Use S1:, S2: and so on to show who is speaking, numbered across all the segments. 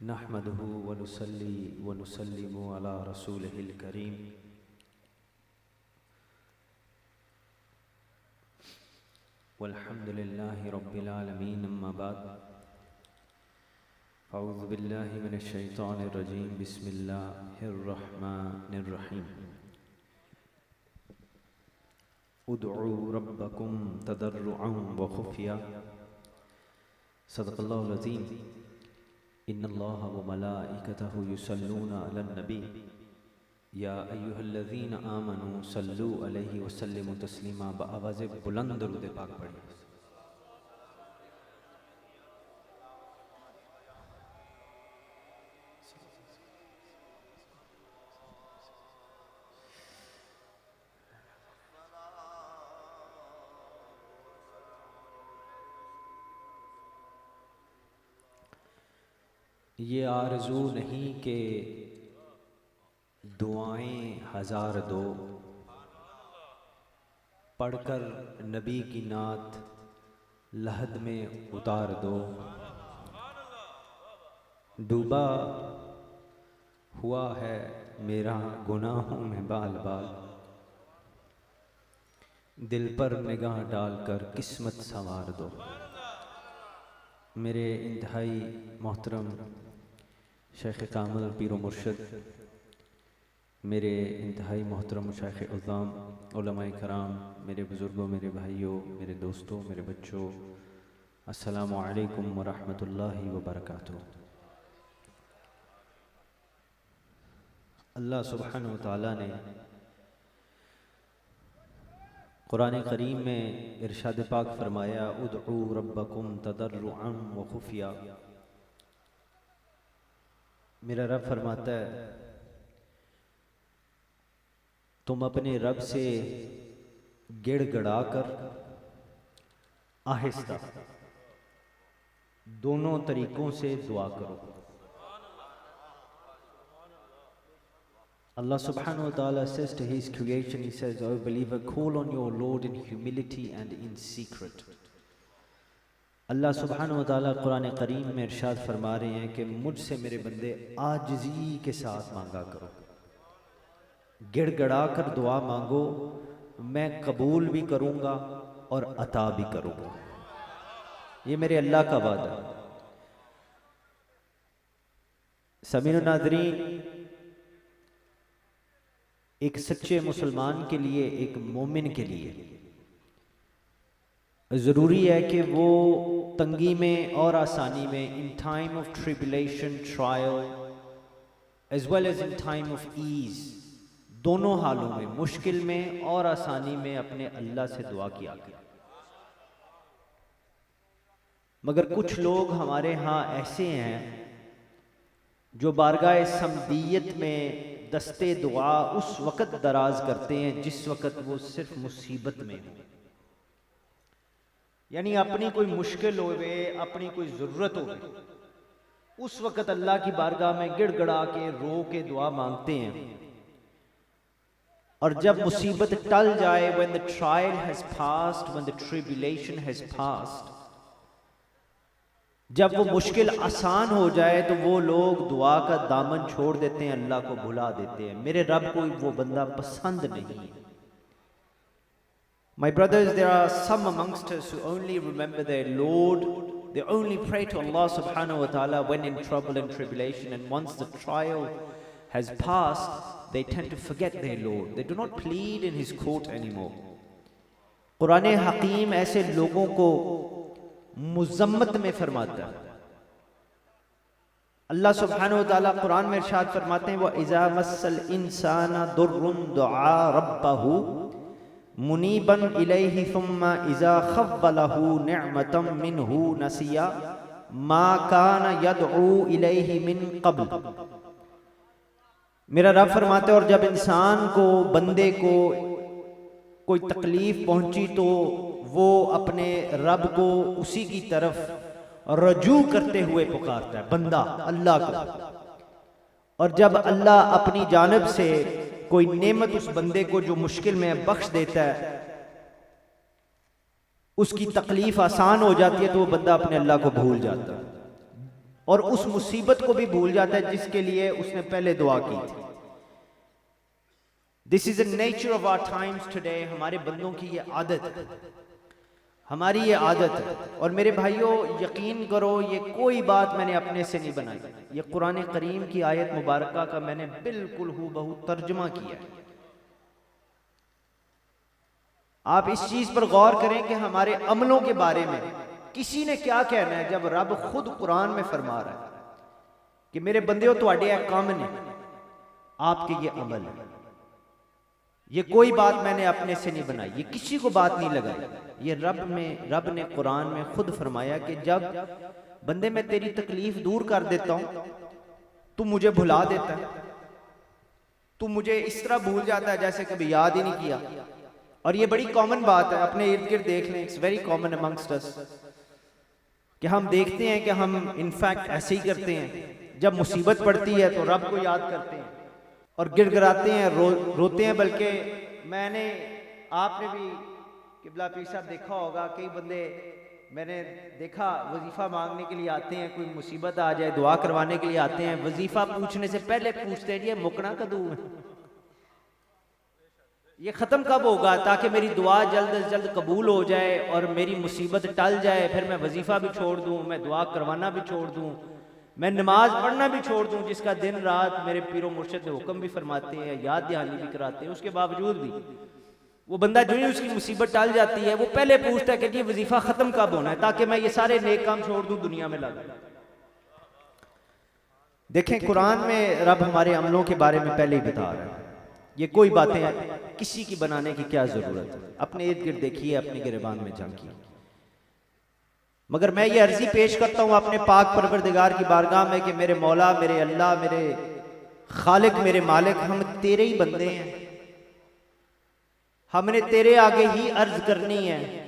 S1: नहमदुहु व नुसल्ली व नुसल्लिमु अला रसूलिहिल करीम। वल्हम्दुलिल्लाहि रब्बिल आलमीन। अम्मा बाद, अऊज़ु बिल्लाहि मिनश शैतानिर रजीम। बिस्मिल्लाहिर रहमानिर रहीम। उदउ रब्बकुम तदर्रुअन व खुफिया। सदक़ल्लाहुल अज़ीम। इन्नल्लाहा व मलाइकतहु युसल्लूना अलन नबी या अय्युहल्लज़ीना आमनू सल्लू अलैहि व सल्लिमू तस्लीमा। आवाज़ बुलंद दुरूद पाक पढ़िए। ये आरज़ू नहीं कि दुआएं हज़ार दो, पढ़कर नबी की नात लहद में उतार दो। डूबा हुआ है मेरा गुनाहों में बाल बाल, दिल पर निगाह डालकर किस्मत संवार दो। मेरे इंतहाई मोहतरम शेख कामिल पीर मुर्शद, मेरे इंतहाई मोहतरम शेख उज़्ज़ाम, उलमाए कराम, मेरे बुज़ुर्गों, मेरे भाइयों, मेरे दोस्तों, मेरे बच्चों, अस्सलामु अलैकुम व रहमतुल्लाहि व बरकातुहू। अल्लाह सुब्हानहु व तआला ने कुरान करीम में इरशाद पाक फरमाया, उदउ रब्बकुम तदर्रुअन व खुफिया। मेरा रब फरमाता है, तुम अपने रब से गिड़गड़ा कर आहिस्ता दोनों तरीकों से दुआ करो। Allah subhanahu wa ta'ala says to his creation, he says, O believer, call on your Lord in humility and in secret. अल्लाह सुब्हानहु व तआला कुरान करीम में इरशाद फरमा रहे हैं कि मुझसे मेरे बंदे आजिज़ी के साथ मांगा करो, गिड़गड़ा कर दुआ मांगो, मैं कबूल भी करूँगा और अता भी करूँगा। ये मेरे अल्लाह का वादा है। समीर नाज़रीन, एक सच्चे मुसलमान के लिए, एक मोमिन के लिए ज़रूरी है कि वो तंगी में और आसानी में, in time of tribulation, trial, as well as in time of ease, दोनों हालों में, मुश्किल में और आसानी में, अपने अल्लाह से दुआ किया करें। मगर कुछ लोग हमारे यहाँ ऐसे हैं जो बारगाह समदीयत में दस्ते दुआ उस वक़्त दराज करते हैं जिस वक़्त वो सिर्फ मुसीबत में हो, यानी अपनी कोई मुश्किल होवे, अपनी कोई ज़रूरत होवे, उस वक़्त अल्लाह की बारगाह में गिड़गड़ा के, रो के दुआ मांगते हैं। और जब मुसीबत टल जाए, when the trial has passed, when the tribulation has passed, जब वो मुश्किल आसान हो जाए तो वो लोग दुआ का दामन छोड़ देते हैं, अल्लाह को भुला देते हैं। मेरे रब को वो बंदा पसंद नहीं है। My brothers, there are some amongst us who only remember their Lord. They only pray to Allah subhanahu wa ta'ala when in trouble and tribulation, and once the trial has passed, they tend to forget their Lord. They do not plead in His court anymore. Quran हकीम ऐसे लोगों को मुज़म्मत में फरमाता है। अल्लाह सुब्हानहु व तआला कुरान में इरशाद फरमाते हैं, व इज़ा मस्सल इंसाना दुर्रुन दुआ रब्बहु मुनीबन इलैहि सुम्मा इज़ा खव्वलहु निअमतम मिनहु नसिया मा कान यदउ इलैहि मिन क़ब्ल। मेरा रब फरमाते हैं, और जब इंसान को, बंदे को कोई तकलीफ पहुंची तो वो अपने रब को उसी की तरफ रजू करते हुए पुकारता है, बंदा अल्लाह को। और जब अल्लाह अपनी जानिब से कोई नेमत उस बंदे को जो मुश्किल में बख्श देता है, उसकी तकलीफ आसान हो जाती है, तो वो बंदा अपने अल्लाह को भूल जाता है। और उस मुसीबत को भी भूल जाता है जिसके लिए उसने पहले दुआ की थी। This is the nature of our times today. हमारे बंदों की ये आदत है, हमारी ये आदत है। और मेरे भाइयों, यकीन करो, ये कोई बात मैंने अपने से नहीं बनाई, ये कुरान करीम की आयत मुबारक का मैंने बिल्कुल हूबहू तर्जुमा किया है। आप इस चीज पर गौर करें कि हमारे अमलों के बारे में किसी ने क्या कहना है जब रब खुद कुरान में फरमा रहा है कि मेरे बंदे तुहाडे ए काम ने, आपके ये अमल है। ये कोई बात मैंने अपने से नहीं बनाई, ये किसी को बात नहीं लगाई। ये रब ने कुरान में खुद फरमाया कि जब बंदे मैं तेरी तकलीफ दूर कर देता हूं, तू मुझे भुला देता है, तू मुझे इस तरह भूल जाता है जैसे कभी याद ही नहीं किया। और ये बड़ी कॉमन बात है, अपने इर्द गिर्द देख लें, इट्स वेरी कॉमन अमंगस्ट अस कि हम देखते हैं कि हम इनफैक्ट ऐसे ही करते हैं। जब मुसीबत पड़ती है तो रब को याद करते हैं और गिड़गिड़ाते हैं, रोते हैं। बल्कि आपने भी किबला पीर साहब देखा होगा, कई बंदे मैंने देखा वजीफा मांगने के लिए आते हैं, कोई मुसीबत आ जाए दुआ करवाने के लिए आते हैं, वजीफा पूछने से पहले पूछते हैं ये मुकना कदू है, ये ख़त्म कब होगा ताकि मेरी दुआ जल्द से जल्द कबूल हो जाए और मेरी मुसीबत टल जाए, फिर मैं वजीफ़ा भी छोड़ दूँ, मैं दुआ करवाना भी छोड़ दूँ, मैं नमाज पढ़ना भी छोड़ दूँ, जिसका दिन रात मेरे पीरो मुर्शिद हुक्म भी फरमाते हैं, याद दहानी भी कराते हैं। उसके बावजूद भी वो बंदा जो ही उसकी मुसीबत टल जाती है वो पहले पूछता है कि ये वजीफ़ा ख़त्म कब होना है ताकि मैं ये सारे नेक काम छोड़ दूँ, दुनिया में लग। देखें, कुरान में रब हमारे अमलों के बारे में पहले ही बता रहा है। ये कोई बातें किसी की बनाने की क्या जरूरत है? अपने इर्द गिर्द देखिए, अपने गिरबान में झांकिए। मगर मैं ये अर्जी पेश करता हूँ अपने पाक परवरदिगार की बारगाह में कि मेरे मौला, मेरे अल्लाह, मेरे खालिक, मेरे मालिक, हम तेरे ही बंदे हैं, हमने तेरे आगे ही अर्ज करनी है,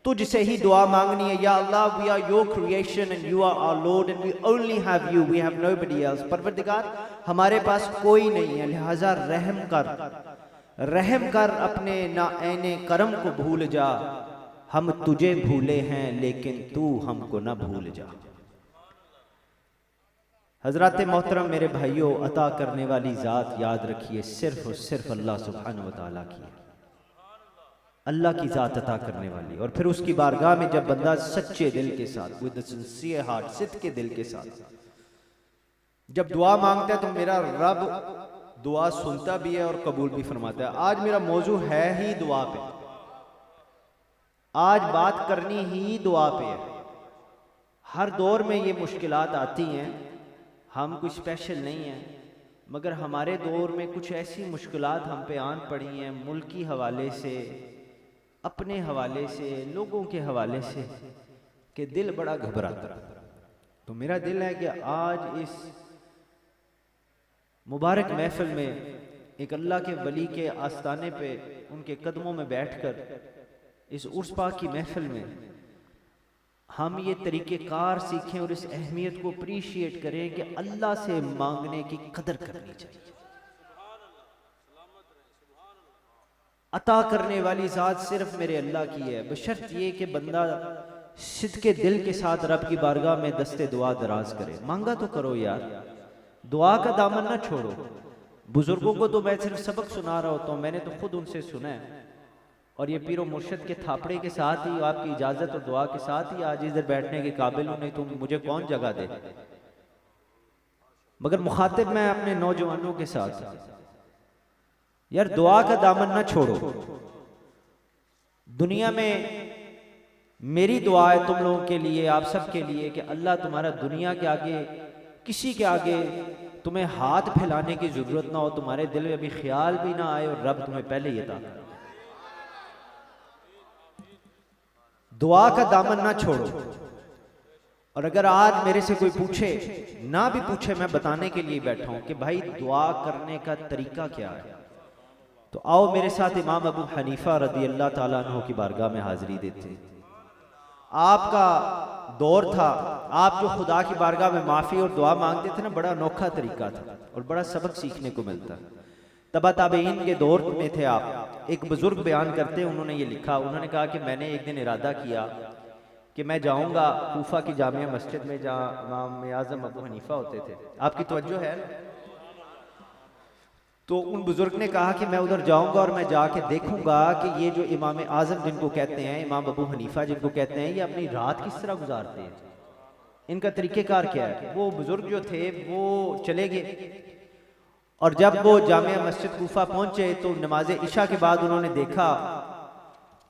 S1: तुझसे ही दुआ मांगनी है। या अल्लाह, we are your creation and you are our lord and we only have you, we have nobody else. परवरदिगार, हमारे पास कोई नहीं है, लिहाजा रहम कर अपने नाएने करम को भूल जा। हम तुझे भूले हैं लेकिन तू हमको ना भूल जा। हजरत मोहतरम मेरे भाइयों, अता करने वाली ज़ात याद रखिए सिर्फ और सिर्फ अल्लाह सुब्हानहू व तआला की है। अल्लाह की ज़ात अता करने वाली। और फिर उसकी बारगाह में जब बंदा सच्चे दिल के साथ, विद सिंसियर हार्ट, सिद्ध के दिल के साथ जब दुआ मांगता है तो मेरा रब दुआ सुनता भी है और कबूल भी फरमाता है। आज मेरा मौजू है ही दुआ पे, आज बात करनी ही दुआ पे है। हर दौर में ये मुश्किलात आती हैं, हम कुछ स्पेशल नहीं हैं, मगर हमारे दौर में कुछ ऐसी मुश्किलात हम पे आन पड़ी हैं, मुल्की हवाले से, अपने हवाले से, लोगों के हवाले से, कि दिल बड़ा घबराता। तो मेरा दिल है कि आज इस मुबारक महफिल में एक अल्लाह के वली के आस्ताने पे उनके कदमों में बैठकर इस उर्स पाक की महफिल में हम ये तरीक़ेकार सीखें और इस अहमियत को अप्रीशिएट करें कि अल्लाह से मांगने की कदर करनी चाहिए। अता करने वाली ज़ात सिर्फ मेरे अल्लाह की है, बशर्त ये कि बंदा सिद्ध के दिल के साथ रब की बारगाह में दस्ते दुआ दराज करे। मांगा तो करो यार, दुआ का दामन ना छोड़ो। बुजुर्गों को तो मैं सिर्फ सबक सुना रहा होता हूँ, मैंने तो खुद उनसे सुना है। और ये पीरो मुर्शिद के थापड़े के साथ ही, आपकी इजाज़त और दुआ के साथ ही आज इधर बैठने के काबिल हूँ, नहीं तो मुझे कौन जगह दे। मगर मुखातिब मैं अपने नौजवानों के साथ, यार दुआ का दामन ना छोड़ो। दुनिया में मेरी दुआ है तुम लोगों के लिए, आप सब के लिए, कि अल्लाह तुम्हारा दुनिया के आगे, किसी के आगे तुम्हें हाथ फैलाने की जरूरत ना हो, तुम्हारे दिल में अभी ख्याल भी ना आए और रब तुम्हें पहले ही अता करे। दुआ का दामन ना छोड़ो। और अगर आज मेरे से कोई पूछे, ना भी पूछे, मैं बताने के लिए बैठा हूं कि भाई दुआ करने का तरीका क्या है, तो आओ मेरे साथ इमाम अबू हनीफा रदी अल्लाह ताला अन्हु की बारगाह में हाजिरी देते। आपका दौर था, आप जो खुदा की बारगाह में माफ़ी और दुआ मांगते थे ना, बड़ा अनोखा तरीका था और बड़ा सबक सीखने को मिलता। तबा ताबईन के दौर में थे आप। एक बुजुर्ग बयान करते हैं, उन्होंने ये लिखा, उन्होंने कहा कि मैंने एक दिन इरादा किया कि मैं जाऊंगा कूफा की जामिया मस्जिद में जहाँ इमाम आज़म अबू हनीफा होते थे। आपकी तवज्जो है ना? तो उन बुजुर्ग ने कहा कि मैं उधर जाऊंगा और मैं जाके देखूंगा कि ये जो इमाम आज़म जिनको कहते हैं, इमाम अबू हनीफा जिनको कहते हैं, ये अपनी रात किस तरह गुजारते हैं, इनका तरीक़ेकार क्या है। वो बुजुर्ग जो थे वो चले गए और जब वो जामिया मस्जिद कूफा पहुंचे तो नमाज इशा के बाद उन्होंने देखा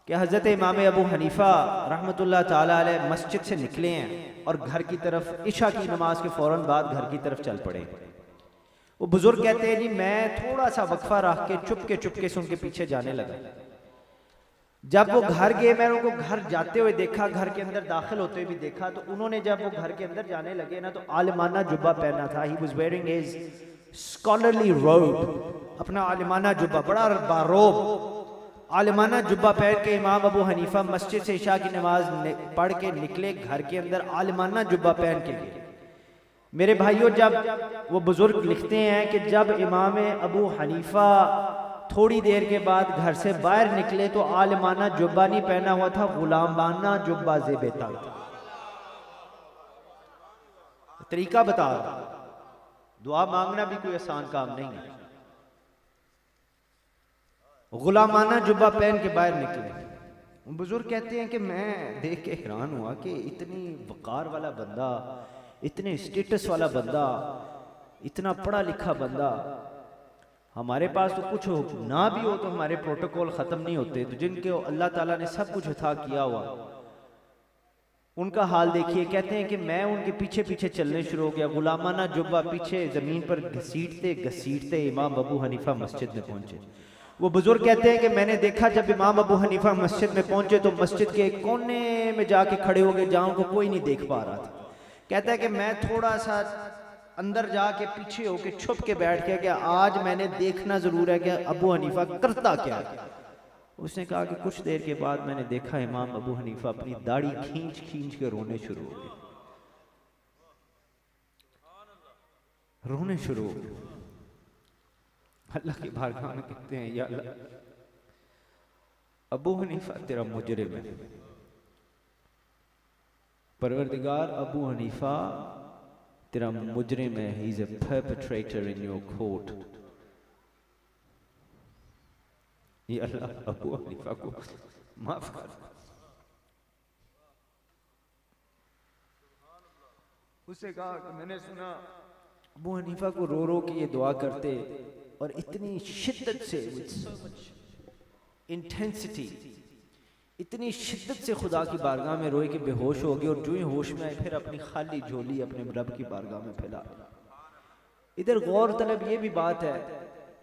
S1: कि हज़रत इमाम अबू हनीफा रहमतुल्लाह ताला अलैह मस्जिद से निकले हैं और घर की तरफ इशा की नमाज के फ़ौरन बाद घर की तरफ चल पड़े। वो बुजुर्ग कहते हैं जी मैं थोड़ा सा वक्फा रख के चुपके से उनके पीछे जाने लगा। जब वो घर गए, मैं उनको घर जाते हुए देखा, घर के अंदर दाखिल होते हुए भी देखा। तो उन्होंने जब वो घर के अंदर जाने लगे ना, तो आलिमाना जुब्बा पहना था। He was wearing his scholarly रोब, अपना आलिमाना जुब्बा, बड़ा बारोब आलिमाना जुब्बा पहन के इमाम अबू हनीफा मस्जिद से इशा की नमाज पढ़ के निकले घर के अंदर, आलिमाना जुब्बा पहन के गए। मेरे भाइयों, जब वो बुजुर्ग लिखते हैं कि जब इमाम अबू हनीफा थोड़ी देर के बाद घर से बाहर निकले तो आलिमाना जुब्बा नहीं पहना हुआ था, गुलामाना जुब्बा ज़ेबेता था। तरीका बता रहा, दुआ मांगना भी कोई आसान काम नहीं है। गुलामाना जुब्बा पहन के बाहर निकले। बुजुर्ग कहते हैं कि मैं देख के हैरान हुआ कि इतनी वकार वाला बंदा, इतने स्टेटस वाला बंदा, इतना पढ़ा लिखा बंदा, हमारे पास तो कुछ हो ना भी हो तो हमारे प्रोटोकॉल ख़त्म नहीं होते। तो जिनके अल्लाह ताला ने सब कुछ अता किया हुआ, उनका हाल देखिए। कहते हैं कि मैं उनके पीछे पीछे चलने शुरू हो गया, गुलामाना जुब्बा पीछे ज़मीन पर घसीटते घसीटते इमाम अबू हनीफा मस्जिद में पहुंचे। वो बुजुर्ग कहते हैं कि मैंने देखा जब इमाम अबू हनीफा मस्जिद में पहुंचे तो मस्जिद के कोने में जाके खड़े हो गए जहाँ उनको कोई नहीं देख पा रहा था। कहता है कि मैं थोड़ा सा अंदर जाके पीछे होके छुप के बैठ गया कि आज मैंने देखना जरूर है कि अबू हनीफा करता क्या है। उसने कहा कि कुछ देर के बाद मैंने देखा इमाम अबू हनीफा अपनी दाढ़ी खींच खींच के रोने शुरू हो गए, रोने शुरू हो गए। अल्लाह की बारगाह में कहते हैं, या अल्लाह, अबू हनीफा तेरा मुजरिम है। परवरदिगार, अबू हनीफा तेरा मुजरिम है। He is a perpetrator in your court. या अल्लाह, अबू हनीफा को माफ कर। उससे कहा कि मैंने सुना अबू हनीफा को रो रो के ये दुआ करते और इतनी शिद्दत से, इंटेंसिटी, इतनी शिद्दत से खुदा की बारगाह में रोए कि बेहोश हो गए और जो ही होश में आए फिर अपनी खाली झोली अपने रब की बारगाह में फैला। इधर गौर तलब ये भी बात है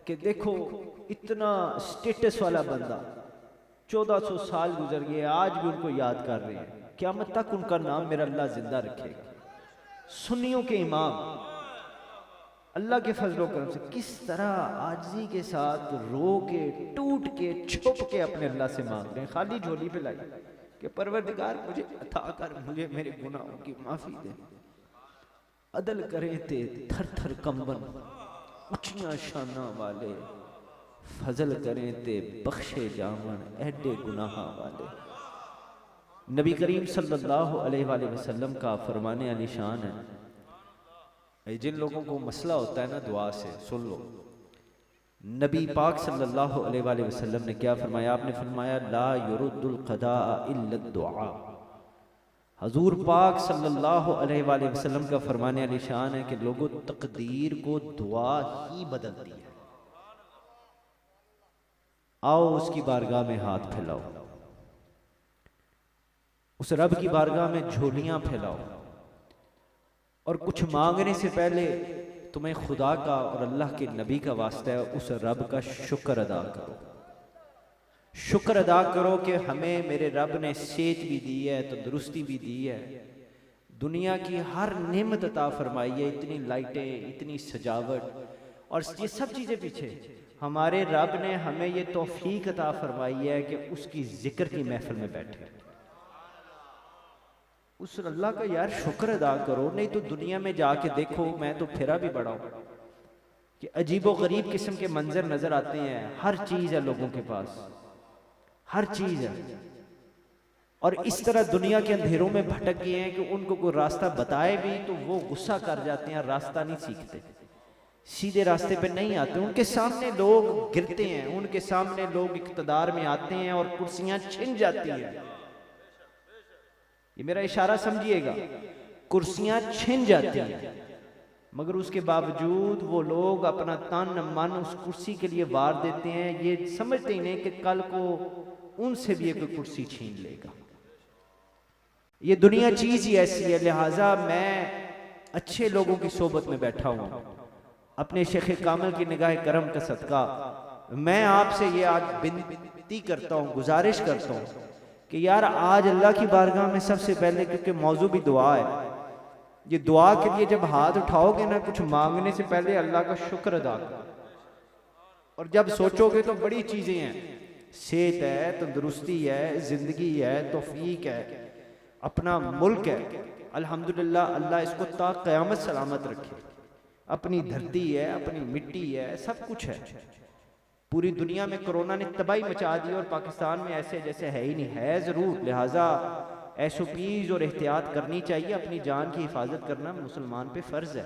S1: कि देखो इतना स्टेटस वाला बंदा, 1400 साल गुजर गए, आज भी उनको याद कर रहे हैं। क़यामत तक उनका नाम मेरा अल्लाह जिंदा रखेगा। सुन्नियों के इमाम अल्लाह के फजलो करम से किस तरह आजिज़ी के साथ रो के टूट के छुप के अपने अल्लाह से मांग रहे हैं, खाली झोली पे लाई कि परवरदिगार मुझे अता कर, मुझे मेरे गुनाहों की माफ़ी दे। अदल करे ते थर थर कंबन ऊंचियां शाना वाले, फजल करें ते बख्शे जामन ऐडे गुनाह वाले। नबी करीम सल्लल्लाहु अलैहि वसल्लम का फरमाने अली शान है। जिन लोगों को मसला होता है ना दुआ से, सुन लो, नबी पाक सल्लल्लाहु अलैहि वसल्लम ने क्या फरमाया? आपने फरमाया ला युरुद्दुल क़दा इल्ला दुआ। हजूर पाक सल्लल्लाहु अलैहि वसल्लम का फरमाने अली शान है कि लोगों, तकदीर को दुआ ही बदलती है। आओ उसकी बारगाह में हाथ फैलाओ, उस रब की बारगाह में झोलियां फैलाओ और कुछ मांगने से पहले तुम्हें खुदा का और अल्लाह के नबी का वास्ता है, उस रब का शुक्र अदा करो। शुक्र अदा करो कि हमें मेरे रब ने सेहत भी दी है, तंदुरुस्ती भी दी है, दुनिया की हर नेमत अता फरमाई है, इतनी लाइटें, इतनी सजावट, और ये सब चीज़ें पीछे हमारे रब ने हमें ये तौफीक अता फरमाई है कि उसकी जिक्र की महफिल में बैठे। उस अल्लाह का यार शुक्र अदा करो। नहीं तो दुनिया में जाके देखो, मैं तो फिरा भी बड़ा हूँ कि अजीबो गरीब किस्म के मंजर नजर आते हैं। हर चीज़ है लोगों के पास, हर चीज़ है, और इस तरह दुनिया के अंधेरों में भटक गए हैं कि उनको कोई रास्ता बताए भी तो वो गुस्सा कर जाते हैं, रास्ता नहीं सीखते, सीधे रास्ते पे नहीं आते। उनके सामने लोग गिरते हैं, उनके सामने लोग इक़्तिदार में आते हैं और कुर्सियां छिन जाती हैं। ये मेरा इशारा समझिएगा, कुर्सियां छिन जाती हैं, मगर उसके बावजूद वो लोग अपना तन मन उस कुर्सी के लिए वार देते हैं, ये समझते ही नहीं कि कल को उनसे भी एक कुर्सी छीन लेगा। ये दुनिया चीज ही ऐसी है। लिहाजा मैं अच्छे लोगों की सोबत में बैठा हूं, अपने शेख कामिल की निगाह करम का सदका मैं आपसे ये आज विनती करता हूं, गुजारिश करता हूं कि यार आज अल्लाह की बारगाह में सबसे पहले, क्योंकि मौजू भी दुआ है, ये दुआ के लिए जब हाथ उठाओगे ना, कुछ मांगने से पहले अल्लाह का शुक्र अदा करो। और जब सोचोगे तो बड़ी चीजें हैं, सेहत है, तंदुरुस्ती है, जिंदगी है, तौफीक है, अपना मुल्क है, अल्हम्दुलिल्लाह अल्लाह इसको ता क़यामत सलामत रखे, अपनी धरती है, अपनी मिट्टी है, सब कुछ है। पूरी दुनिया में कोरोना ने तबाही मचा दी और पाकिस्तान में ऐसे जैसे है ही नहीं, है ज़रूर। लिहाजा एसओपीज़ और एहतियात करनी चाहिए, अपनी जान की हिफाजत करना मुसलमान पे फ़र्ज़ है।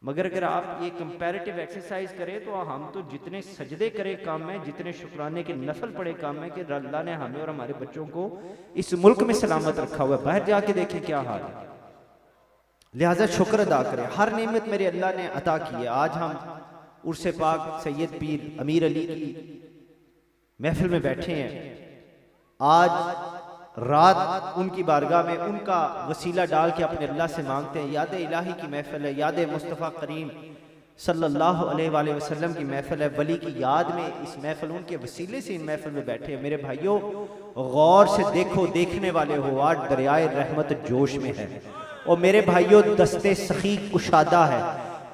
S1: मगर अगर आप ये कंपैरेटिव एक्सरसाइज करें तो हम तो जितने सजदे करे काम में, जितने शुक्राने के नफल पड़े काम में कि अल्लाह ने हमें और हमारे बच्चों को इस मुल्क में सलामत रखा हुआ है, बाहर जाके देखें क्या हाल है। लिहाजा शुक्र अदा करें, हर नेमत मेरे अल्लाह ने अता की है। आज हम उर्से पाक सैयद पीर अमीर अली की महफिल में बैठे हैं। आज रात उनकी बारगाह में उनका वसीला डाल के अपने अल्लाह से मांगते हैं। याद इलाही की महफिल है, याद मुस्तफ़ा करीम सल्लल्लाहु अलैहि वसल्लम की महफिल है, वली की याद में इस महफिल, उनके वसीले से इन महफिल में बैठे हैं। मेरे भाइयों गौर से देखो, देखने वाले हो, आज दरियाए रहमत जोश में है। और मेरे भाइयों दस्ते सखी कुशादा है,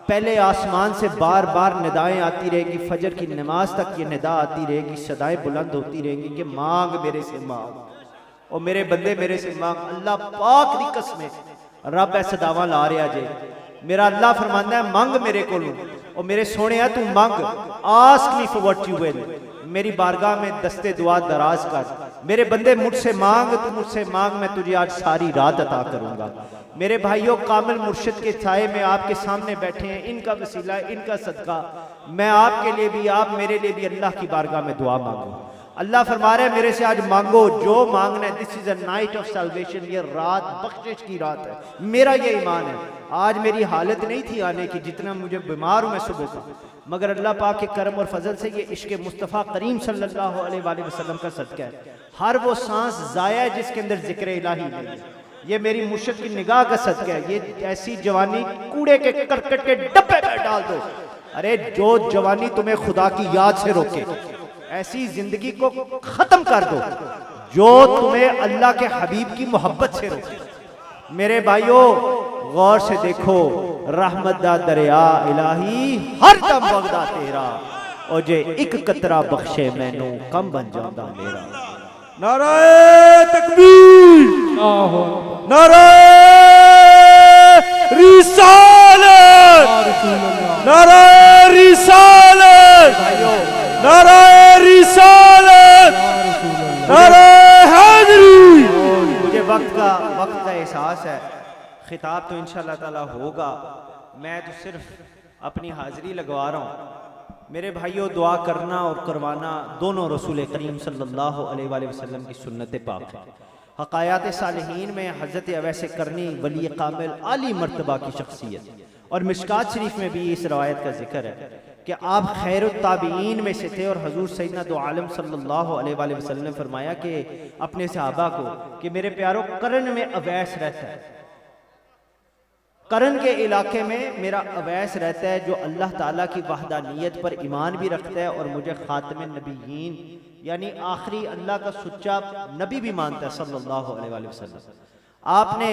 S1: पहले आसमान से बार बार निदाएं आती रहेगी, फजर की नमाज तक ये निदा आती रहेगी, सदाएं बुलंद होती रहेंगी कि मांग मेरे से मांग, और मेरे बंदे मेरे से मांग। अल्लाह पाक दी कसम रब ऐसा दावा ला रहा जे, मेरा अल्लाह फरमांदा है मांग मेरे को, और मेरे सोने तू मांग, ask me for what you will. मेरी बारगाह में दस्ते दुआ दराज कर, मेरे बंदे मुझसे मांग, तू मुझसे मांग, मैं तुझे आज सारी रात अता करूंगा। मेरे भाइयों कामिल मुर्शिद के साए में आपके सामने बैठे हैं, इनका वसीला, इनका सदका मैं आपके लिए भी, आप मेरे लिए भी अल्लाह की बारगाह में दुआ मांगो। अल्लाह फरमा रहे मेरे से आज मांगो जो मांगना है। This is a night of salvation, ये रात बख्शिश की रात है, मेरा ये ईमान है। आज मेरी हालत नहीं थी आने की, जितना मुझे बीमार हूं मैं सुबह का, मगर अल्लाह पाक के करम और फजल से ये इश्क मुस्तफ़ा करीम सल्लल्लाहु अलैहि वसल्लम का सदका है। हर वो सांस जाया है जिसके अंदर जिक्र इलाही नहीं है, ये मेरी मुर्शिद की निगाह का सदका है। ये ऐसी जवानी कूड़े के करकट के डब्बे में डाल दो। अरे जो जवानी तुम्हें खुदा की याद से रोके, ऐसी जिंदगी को खत्म कर दो जो तुम्हें अल्लाह के हबीब की मोहब्बत से रोके। मेरे भाइयों गौर से देखो, रहमत दा दरिया इलाही हर दम वगदा तेरा, और जे एक कतरा बख्शे मैनू कम बन जाता मेरा।
S2: नाराए तकबीर, नाराए रिसालत, नाराए रिसालत, नाराए रिसालत, नाराए हैदरी।
S1: मुझे वक्त का एहसास है, खिताब तो इंशाअल्लाह ताला होगा, मैं तो सिर्फ अपनी हाजिरी लगवा रहा हूँ। मेरे भाइयों दुआ करना और करवाना दोनों रसूल करीम सल्लल्लाहु अलैहि वसल्लम की सुन्नत पाक है। हकायात सालिहीन में हज़रत अवैस करनी वली कामिल आली मर्तबा की शख्सियत, और मिशकात शरीफ में भी इस रवायत का जिक्र है कि आप खैरुत ताबीन में से थे, और हजूर सैयदना दो आलम सल्लल्लाहु अलैहि वसल्लम ने फरमाया कि अपने सहाबा को कि मेरे प्यारों करन में अवैस रहता है, करन के इलाके में मेरा अवैस रहता है, जो अल्लाह ताला की वहदानियत पर ईमान भी रखता है और मुझे खातमे नबीयीन यानी आखिरी अल्लाह का सच्चा नबी भी मानता है सल्लल्लाहु अलैहि वसल्लम। आपने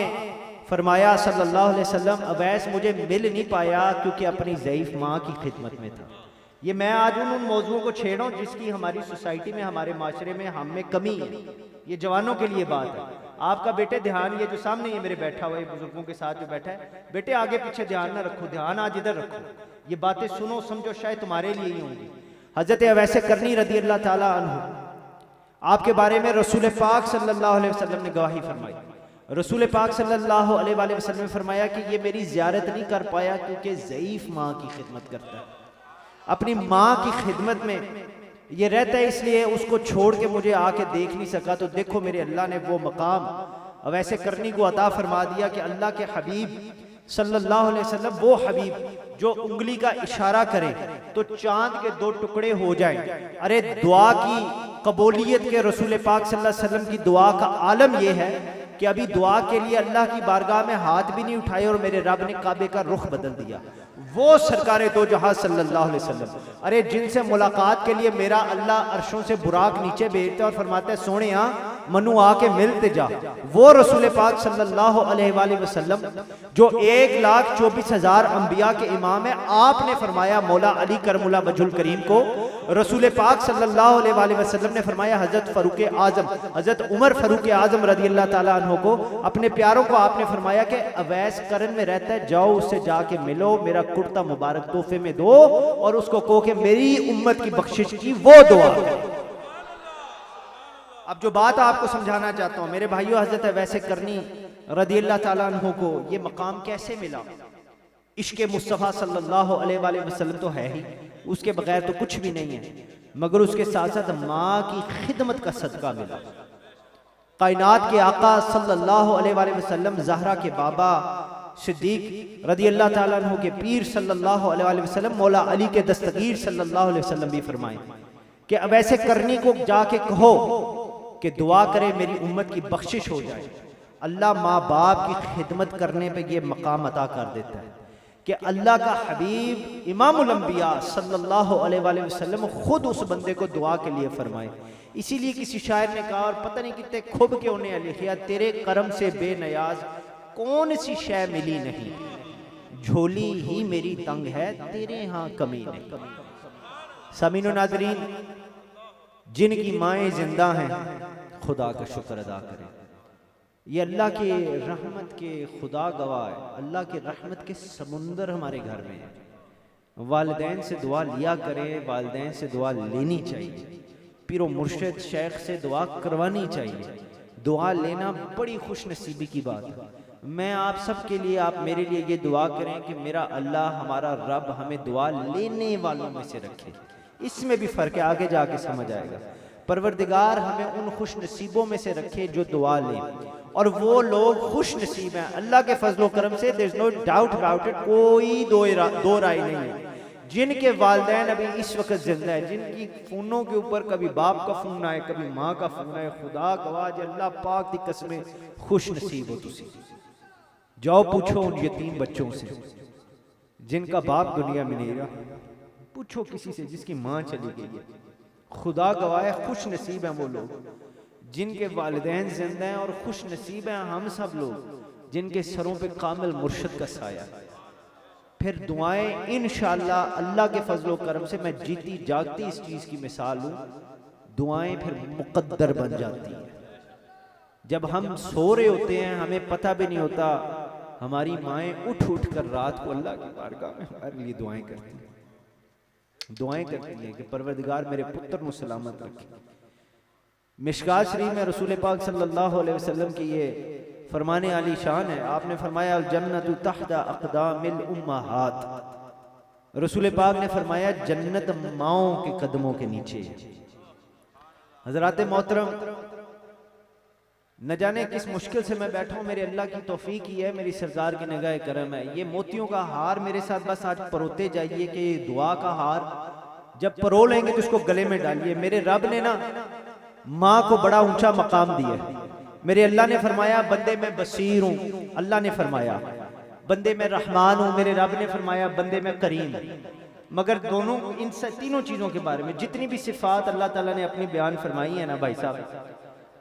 S1: फरमाया सल्लल्लाहु अलैहि वसल्लम अवैस मुझे मिल नहीं पाया क्योंकि अपनी ज़ईफ माँ की खिदमत में था। ये मैं आज उन मौजूओं को छेड़ रहा हूँ जिसकी हमारी सोसाइटी में, हमारे माशरे में हम में कमी है। ये जवानों के लिए बात है। आपका बेटे ध्यान, ये जो सामने ये मेरे बैठा हुआ है बुजुर्गों के साथ जो बैठा है, बेटे आगे पीछे ध्यान ना रखो, ध्यान आज इधर रखो, ये बातें सुनो समझो, शायद तुम्हारे लिए ही होंगी। हजरत अवैस करनी रदी अल्लाह ताला अन्हु आपके बारे में रसूल पाक सल्लल्लाहु अलैहि वसल्लम ने गवाही फरमाई। रसूल पाक सल्लल्लाहु अलैहि वसल्लम ने फरमाया कि ये मेरी ज़ियारत नहीं कर पाया क्योंकि ज़ईफ़ माँ की खिदमत करता है, अपनी माँ की खिदमत में ये रहता है, इसलिए उसको छोड़ के मुझे आके देख नहीं सका। तो देखो मेरे अल्लाह ने वो मकाम वैसे करनी को अता फरमा दिया कि अल्लाह के हबीब सल्लल्लाहु अलैहि वसल्लम, वो हबीब जो उंगली का इशारा करे तो चांद के 2 टुकड़े हो जाएं। अरे दुआ की कबूलियत के रसूल पाक सल्लल्लाहु अलैहि वसल्लम की दुआ का आलम यह है कि अभी दुआ के लिए अल्लाह की बारगाह में हाथ भी नहीं उठाए और मेरे रब ने काबे का रुख बदल दिया। वो सरकारे दो जहां सल्लल्लाहु अलैहि वसल्लम, अरे जिनसे मुलाकात के लिए मेरा अल्लाह अर्शों से बुराक नीचे भेजता है और फरमाता है सोने मनु आके मिलते जा, वो रसूल पाक सल्लल्लाहु अलैहि वसल्लम जो 1,24,000 अंबिया के इमाम है, आपने फरमाया मौला अली करमुल्लाह वजहुल करीम को, रसूल पाक सल्लल्लाहु अलैहि वसल्लम ने फरमाया हजरत फारूक आजम, हजरत उमर फारूक आजम रज़ियल्लाहु ताला अन्हु को, अपने प्यारों को आपने फरमाया कि अवैस करन में रहता है, जाओ उससे जाके मिलो, मेरा कुर्ता मुबारक तोहफे में दो और उसको कहो कि मेरी उम्मत की बख्शिश की वो दुआ। अब जो बात आपको समझाना चाहता हूं मेरे भाइयों, हजरत वैसे करनी रज़ियल्लाहु ताला अन्हु को ये मकाम कैसे मिला? इश्क़ मुस्तफ़ा सल्लल्लाहु अलैहि वसल्लम तो है ही, उसके बगैर तो कुछ भी नहीं है, मगर उसके साथ साथ माँ की खिदमत का सदका मिला। कायनात के आका सल्लल्लाहु अलैहि वसल्लम, ज़हरा के बाबा सिद्दीक रज़ियल्लाहु ताला अन्हु के पीर सल्लल्लाहु अलैहि वसल्लम, मौला अली के दस्तगीर सल्लल्लाहु अलैहि वसल्लम भी फरमाए कि वैसे करनी को जाके कहो कि दुआ करे मेरी उम्मत की बख्शिश हो जाए। अल्लाह माँ बाप की खिदमत करने पे ये मकाम अता कर देता है कि अल्लाह का हबीब इमामुल अंबिया सल्लल्लाहु अलैहि वसल्लम खुद उस बंदे को दुआ के लिए फरमाए। इसीलिए किसी शायर ने कहा, और पता नहीं कितने खूब के उन्हें लिखा, तेरे करम से बेनयाज कौन सी शय मिली नहीं, झोली ही मेरी तंग है तेरे यहाँ कमी नहीं। सामीनो नाज़रीन, जिनकी माएँ जिंदा हैं खुदा का शुक्र अदा करें। ये अल्लाह के रहमत के खुदा गवाह है, अल्लाह के रहमत के समुंदर हमारे घर में है। वालिदैन से दुआ लिया करें, वालिदैन से दुआ लेनी चाहिए, पीरो मुर्शिद शेख से दुआ करवानी चाहिए। दुआ लेना बड़ी खुश नसीबी की बात है। मैं आप सब के लिए, आप मेरे लिए ये दुआ करें कि मेरा अल्लाह हमारा रब हमें दुआ लेने वालों में से रखे। इसमें भी फ़र्क है, आगे जाके समझ आएगा। परवरदिगार हमें उन खुश नसीबों में से रखे जो दुआ लें, और वो लोग खुश नसीब हैं अल्लाह के फजलो करम से, there is no doubt about it, कोई दो राय नहीं है। जिनके वालिदैन अभी इस वक्त जिंदा है, जिनकी फ़ोनों के ऊपर कभी बाप का फ़ोन आए कभी माँ का फ़ोन आए, खुदा गवाह अल्लाह पाक की कसमें खुश नसीब हो तुसी। जाओ पूछो उन यतीम बच्चों से जिनका बाप दुनिया में नहीं रहा, पूछो किसी से जिसकी माँ चली गई है, खुदा गवाह खुश नसीब हैं वो लोग जिनके वालिदैन जिंदा हैं, और खुश नसीब हैं हम सब लोग जिनके सरों पे कामिल मुर्शिद का साया। फिर दुआएं इंशाअल्लाह अल्लाह के फजलो करम से, मैं जीती जागती इस चीज़ की मिसाल हूँ, दुआएं फिर मुकद्दर बन जाती हैं। जब हम सो रहे होते हैं हमें पता भी नहीं होता, हमारी माएँ उठ उठ कर रात को अल्लाह की बारगाह में हमारे लिए दुआएं करती हैं, दुआएं करती हैं कि परवरदिगार मेरे पुत्र को सलामत रखे। मिशकात शरीफ में रसूल पाक सल्लल्लाहु अलैहि वसल्लम की ये फरमाने आली शान है। आपने फरमाया अल जन्नतु तहता अक़दामिल उम्महात, रसूल पाक ने फरमाया जन्नत माओं के कदमों के नीचे। हजरात मोहतरम, न जाने किस मुश्किल से मैं बैठा हूँ, मेरे अल्लाह की तौफीक ही है, मेरी सरकार की निगाह करम है। ये मोतियों का हार मेरे साथ बस आज परोते जाइए कि दुआ का हार जब परो लेंगे तो इसको गले में डालिए। मेरे रब ने ना माँ को बड़ा ऊंचा मकाम दिया। मेरे अल्लाह ने फरमाया बंदे में बसीर हूँ, अल्लाह ने फरमाया बंदे में रहमान हूँ, मेरे रब ने फरमाया बंदे में करीम। मगर दोनों इन तीनों चीज़ों के बारे में जितनी भी सिफात अल्लाह ताला ने अपनी बयान फरमाई है ना भाई साहब,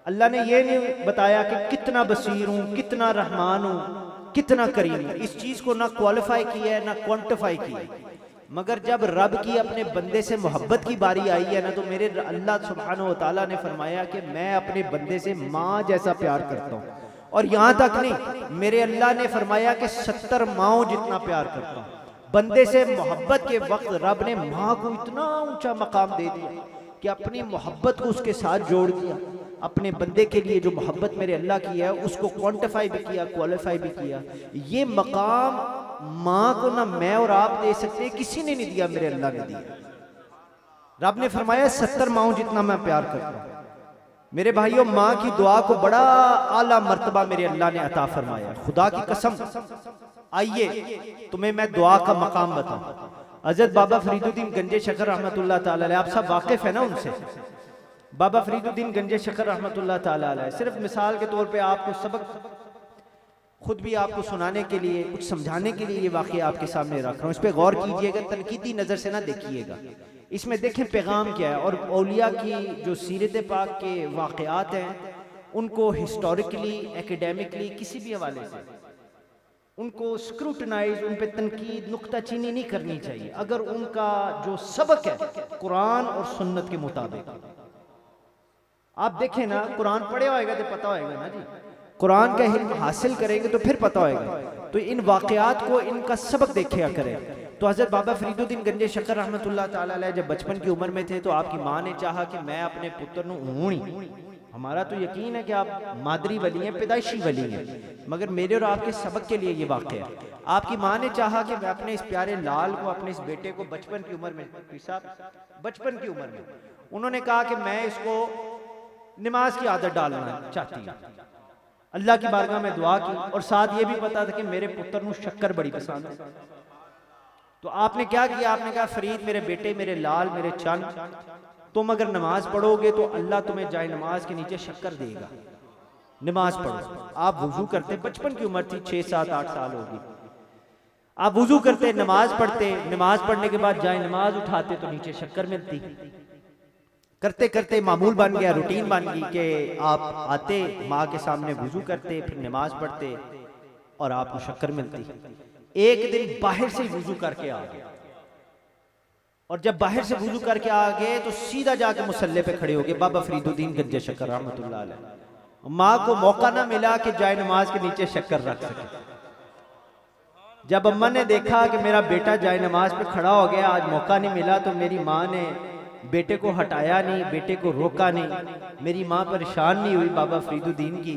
S1: अल्लाह ने ये नहीं बताया कि कितना बसीर हूँ, कितना रहमान हूँ, कितना करीम हूँ। इस चीज़ को ना क्वालिफाई किया है ना क्वांटिफाई किया है। मगर जब रब की अपने बंदे से मोहब्बत की बारी आई है ना, तो मेरे अल्लाह सुब्हानहू व तआला ने फरमाया कि मैं अपने बंदे से माँ जैसा प्यार करता हूँ। और यहाँ तक नहीं, मेरे अल्लाह ने फरमाया कि 70 माओं जितना प्यार करता हूँ। बंदे से मोहब्बत के वक्त रब ने माँ को इतना ऊंचा मकाम दे दिया कि अपनी मोहब्बत को उसके साथ जोड़ दिया, अपने बंदे के लिए जो मोहब्बत मेरे अल्लाह की है उसको क्वांटिफाई भी किया, क्वालिफाई भी किया। ये मकाम माँ को ना मैं और आप दे सकते, किसी ने नहीं दिया, मेरे अल्लाह ने दिया। रब ने फरमाया 70 माओं जितना मैं प्यार करता हूँ। मेरे भाइयों, माँ की दुआ को बड़ा आला मर्तबा मेरे अल्लाह ने अता फरमाया। खुदा की कसम, आइए तुम्हें मैं दुआ का मकाम बताऊं। हज़रत बाबा फरीदुद्दीन गंजे शकर रहमतुल्लाह ताला अलैह, आप सब वाकिफ है ना उनसे। बाबा फरीदुद्दीन गंजे शकर रहमतुल्लाह ताला अलैह, सिर्फ मिसाल के तौर पे आपको सबक, खुद भी आपको सुनाने के लिए, कुछ समझाने के लिए ये वाक़या आपके सामने रख रहा हूँ। इस पर गौर कीजिएगा, तनकीदी नज़र से ना देखिएगा। इसमें देखें पैगाम क्या है। और औलिया की जो सीरत पाक के वाक़यात हैं उनको हिस्टोरिकली, एकेडमिकली, किसी भी हवाले से उनको स्क्रूटनाइज, उन पे तनकीद, नुक्ताचीनी नहीं करनी चाहिए अगर उनका जो सबक है कुरान और सुन्नत के मुताबिक। आप देखें ना, कुरान पढ़े होएगा तो पता होएगा ना जी, कुरान का इल्म हासिल करेंगे तो फिर पता होएगा। तो इन वाक़यात को, इनका सबक देखा करें। तो हज़रत बाबा फरीदुद्दीन गंजे शकर रहमतुल्लाह ताला अलैह जब बचपन की उम्र में थे तो आपकी माँ ने चाहा कि मैं अपने पुत्र नूं ऊणी, हमारा तो यकीन है कि आप मादरी वली हैं, पैदाइशी वली हैं, मगर मेरे और आपके सबक के लिए ये वाक़या है। आपकी माँ ने चाहा कि मैं अपने इस प्यारे लाल को, अपने इस बेटे को बचपन की उम्र में, बचपन की उम्र में उन्होंने कहा कि मैं इसको नमाज की आदत डालना चाहती हूँ। अल्लाह की बारगाह में दुआ की, और साथ ये भी पता था कि मेरे पुत्र नूं शक्कर बड़ी पसंद है। तो आपने क्या किया, आपने कहा फरीद मेरे बेटे, मेरे लाल, मेरे चंद, तुम अगर नमाज पढ़ोगे तो अल्लाह तुम्हें जाए नमाज के नीचे शक्कर देगा, नमाज पढ़ो। आप वुजू करते, बचपन की उम्र थी, 6, 7, 8 साल होगी, आप वुजू करते, नमाज पढ़ते, नमाज पढ़ने के बाद जाए नमाज उठाते तो नीचे शक्कर मिलती। करते करते मामूल बन गया, रूटीन बन गई कि आप आते, माँ के सामने वुजू करते, फिर नमाज पढ़ते और आपको शक्कर मिलती। एक दिन बाहर से वुजू करके आ गए, और जब बाहर से वुजू करके आ गए तो सीधा जाके मुसल्ले पे खड़े हो गए बाबा फरीदुद्दीन गंजे शकर रहमतुल्लाह अलैह। माँ को मौका ना मिला कि जाए नमाज के नीचे शक्कर रख सके। जब अम्मा ने देखा कि मेरा बेटा जाए नमाज पे खड़ा हो गया, आज मौका नहीं मिला, तो मेरी माँ ने बेटे को हटाया नहीं, बेटे को रोका नहीं। मेरी माँ परेशान नहीं हुई बाबा फरीदुद्दीन की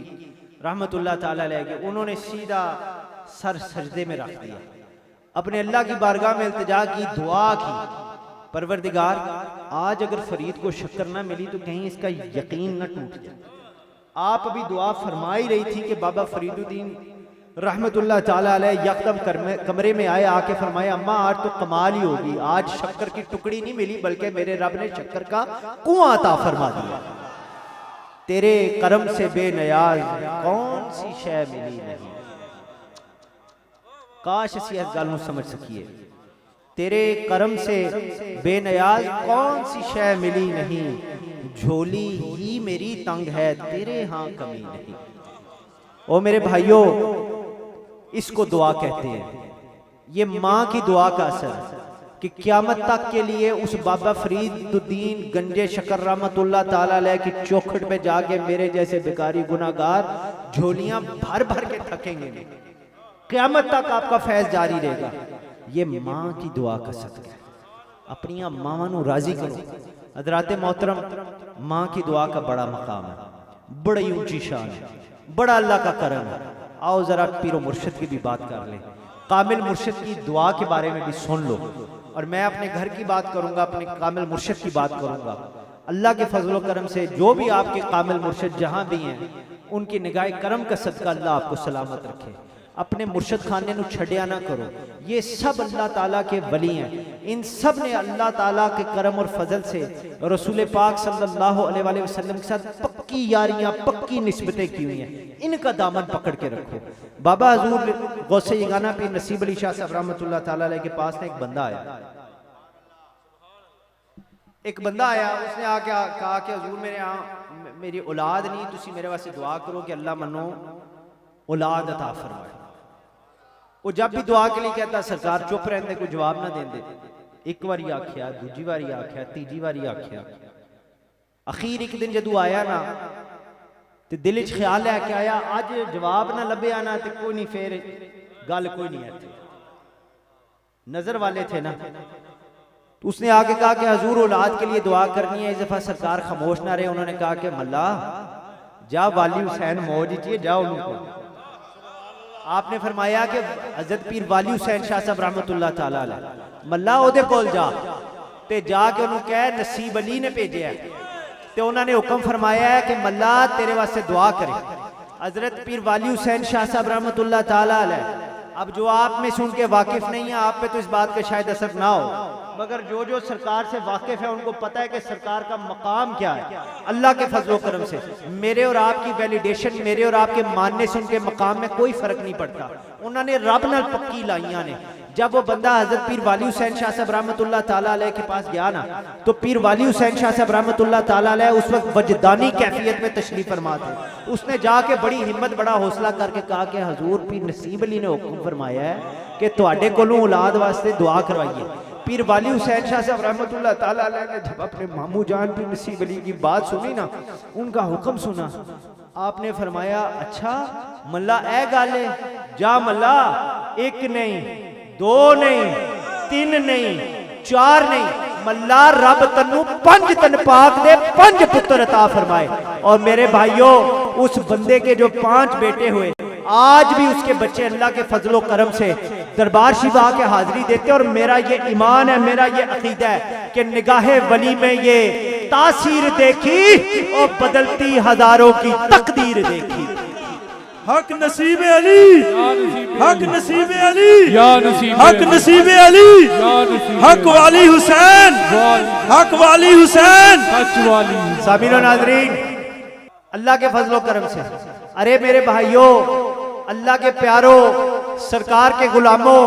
S1: रहमतुल्लाह ताला अलैह के, उन्होंने सीधा सर सजदे में रख दिया, अपने अल्लाह की बारगाह में इल्तिजा की, दुआ की, परवरदिगार आज अगर फरीद को शक्कर ना मिली तो कहीं इसका यकीन न टूट जाए। आप अभी दुआ फरमा ही रही थी कि बाबा फरीदुद्दीन रहमतुल्लाह ताला अलैह यकदम कमरे में आए, आके फरमाया अम्मा आज तो कमाल ही होगी, आज शक्कर की टुकड़ी नहीं मिली बल्कि मेरे रब ने शक्कर का कुआं अता फरमा दिया। तेरे करम से बेनियाज कौन सी शय मिली नहीं। काश इसी गल नूं समझ सकिए, तेरे करम से बेनियाज कौन सी शय मिली नहीं, झोली ही मेरी तंग है तेरे हाँ कमी नहीं। ओ मेरे भाइयों, इसको दुआ कहते हैं। ये माँ की दुआ का असर है कि क़यामत तक के लिए उस बाबा फरीदुद्दीन गंजे शकर रहमतुल्लाह ताला अलैह की चौखट पे जाके मेरे जैसे बेकारी गुनाहगार झोलियां भर भर के थकेंगे नहीं। क़यामत तक आपका फैज जारी रहेगा। ये माँ की दुआ का सदका है। अपनी मावां नूं राजी करो। हज़रात मोहतरम, माँ की दुआ का बड़ा मकाम है, बड़ी ऊंची शान है, बड़ा अल्लाह का करम है। आओ जरा पीरो मुर्शिद की भी बात कर लें, कामिल मुर्शिद की दुआ के बारे में भी सुन लो। और मैं अपने घर की बात करूंगा, अपने कामिल मुर्शिद की बात करूंगा। अल्लाह के फजल करम से जो भी आपके कामिल मुर्शिद जहां भी हैं, उनकी निगाह करम का सदका अल्लाह आपको सलामत रखे। अपने मुर्शिद खाने नू छड़िया ना करो। ये सब अल्लाह ताला के वली हैं। इन सब ने अल्लाह ताला के करम और फजल से रसूल पाक सल्लल्लाहु अलैहि वसल्लम के साथ पक्की यारियां, पक्की निस्बतें की हुई हैं। इनका दामन पकड़ के रखो। बाबा हजूर गौसे यगाना पीर नसीब अली शाह साहब रहमतुल्लाह ताला अलैह के पास एक बंदा आया। एक बंदा आया, उसने आके कहा कि हजूर मेरे यहाँ मेरी औलाद नहीं, तुसी मेरे वास्ते दुआ करो कि अल्लाह मनो औलाद अता फरमाए। वो जब भी दुआ के लिए कहता सरकार चुप रहते, कोई जवाब ना देंदे। एक बारी आख्या, दूजी बारी आख्या, तीजी बारी आख्या। अखीर एक दिन जदू आया ना तो दिल च ख्याल लैके आया, अज जवाब ना लभ्या ना तो कोई नहीं, फिर गल कोई नहीं है। नजर वाले थे ना, तो उसने आगे कहा कि हजूर औलाद के लिए दुआ करनी है। इस दफा सरकार खामोश ना रहे, उन्होंने कहा कि मल्ला जा वाली हुसैन मौज चाहिए जाओ उनको। आपने फरमाया कि हजरत पीर वाली हुसैन शाह साहब रहमतुल्लाह ताला अलैह मल्ला ओदे कोल जा ते जाके उन्होंने कह नसीब अली ने भेजे है ते उन्होंने हुक्म फरमाया है कि मल्ला तेरे वास्ते दुआ करे। हजरत पीर वाली हुसैन शाह साहब रहमतुल्लाह ताला अलैह, अब जो आप में सुन के वाकिफ नहीं है आप पे तो इस बात का शायद असर ना हो, मगर जो सरकार से वाकिफ है उनको पता है कि सरकार का मकाम क्या है। अल्लाह के फजलो करम से मेरे और आपकी वैलिडेशन, मेरे और आपके मानने से उनके मकाम में कोई फर्क नहीं पड़ता। उन्होंने रब नाल पक्की लाइयां ने। जब वो बंदा हजरत पीर वाली हुसैन शाह साहब रहमतुल्लाह ताला अलैह के पास गया ना, तो पीर वाली हुसैन शाह साहब रहमतुल्लाह ताला अलैह उस वक्त वजदानी कैफियत में तशरीफ फरमा थे। उसने जाके बड़ी हिम्मत बड़ा हौसला करके कहा कि हजूर पीर नसीब अली ने हुक्म फरमाया है कि तुहाडे कोलों औलाद वास्ते दुआ करवाइए। पीर वाली हुसैन शाह साहब रहमतुल्लाह ताला अलैह ने जब अपने मामू जान पीर नसीब अली की बात सुनी ना, उनका हुक्म सुना, आपने फरमाया अच्छा मल्ला ए गल है, जा मल्ला एक नहीं दो नहीं तीन नहीं चार नहीं, मल्ला रब तन्नू 5 तन पाक दे 5 पुत्र अता फरमाए। और मेरे भाइयों उस बंदे के जो 5 बेटे हुए, आज भी उसके बच्चे अल्लाह के फजलो करम से दरबार शिवा के हाजिरी देते। और मेरा ये ईमान है, मेरा ये अकीदा है कि निगाहे वली में ये तासीर देखी और बदलती हजारों की तकदीर देखी।
S2: हक नसीब अली, हक नसीब अली, हक नसीब अली, हक वाली हुसैन, हक वाली हुसैन, सामीरो नाजरीन अल्लाह के फजलो करम से, अरे मेरे भाइयों अल्लाह के प्यारों सरकार के गुलामों,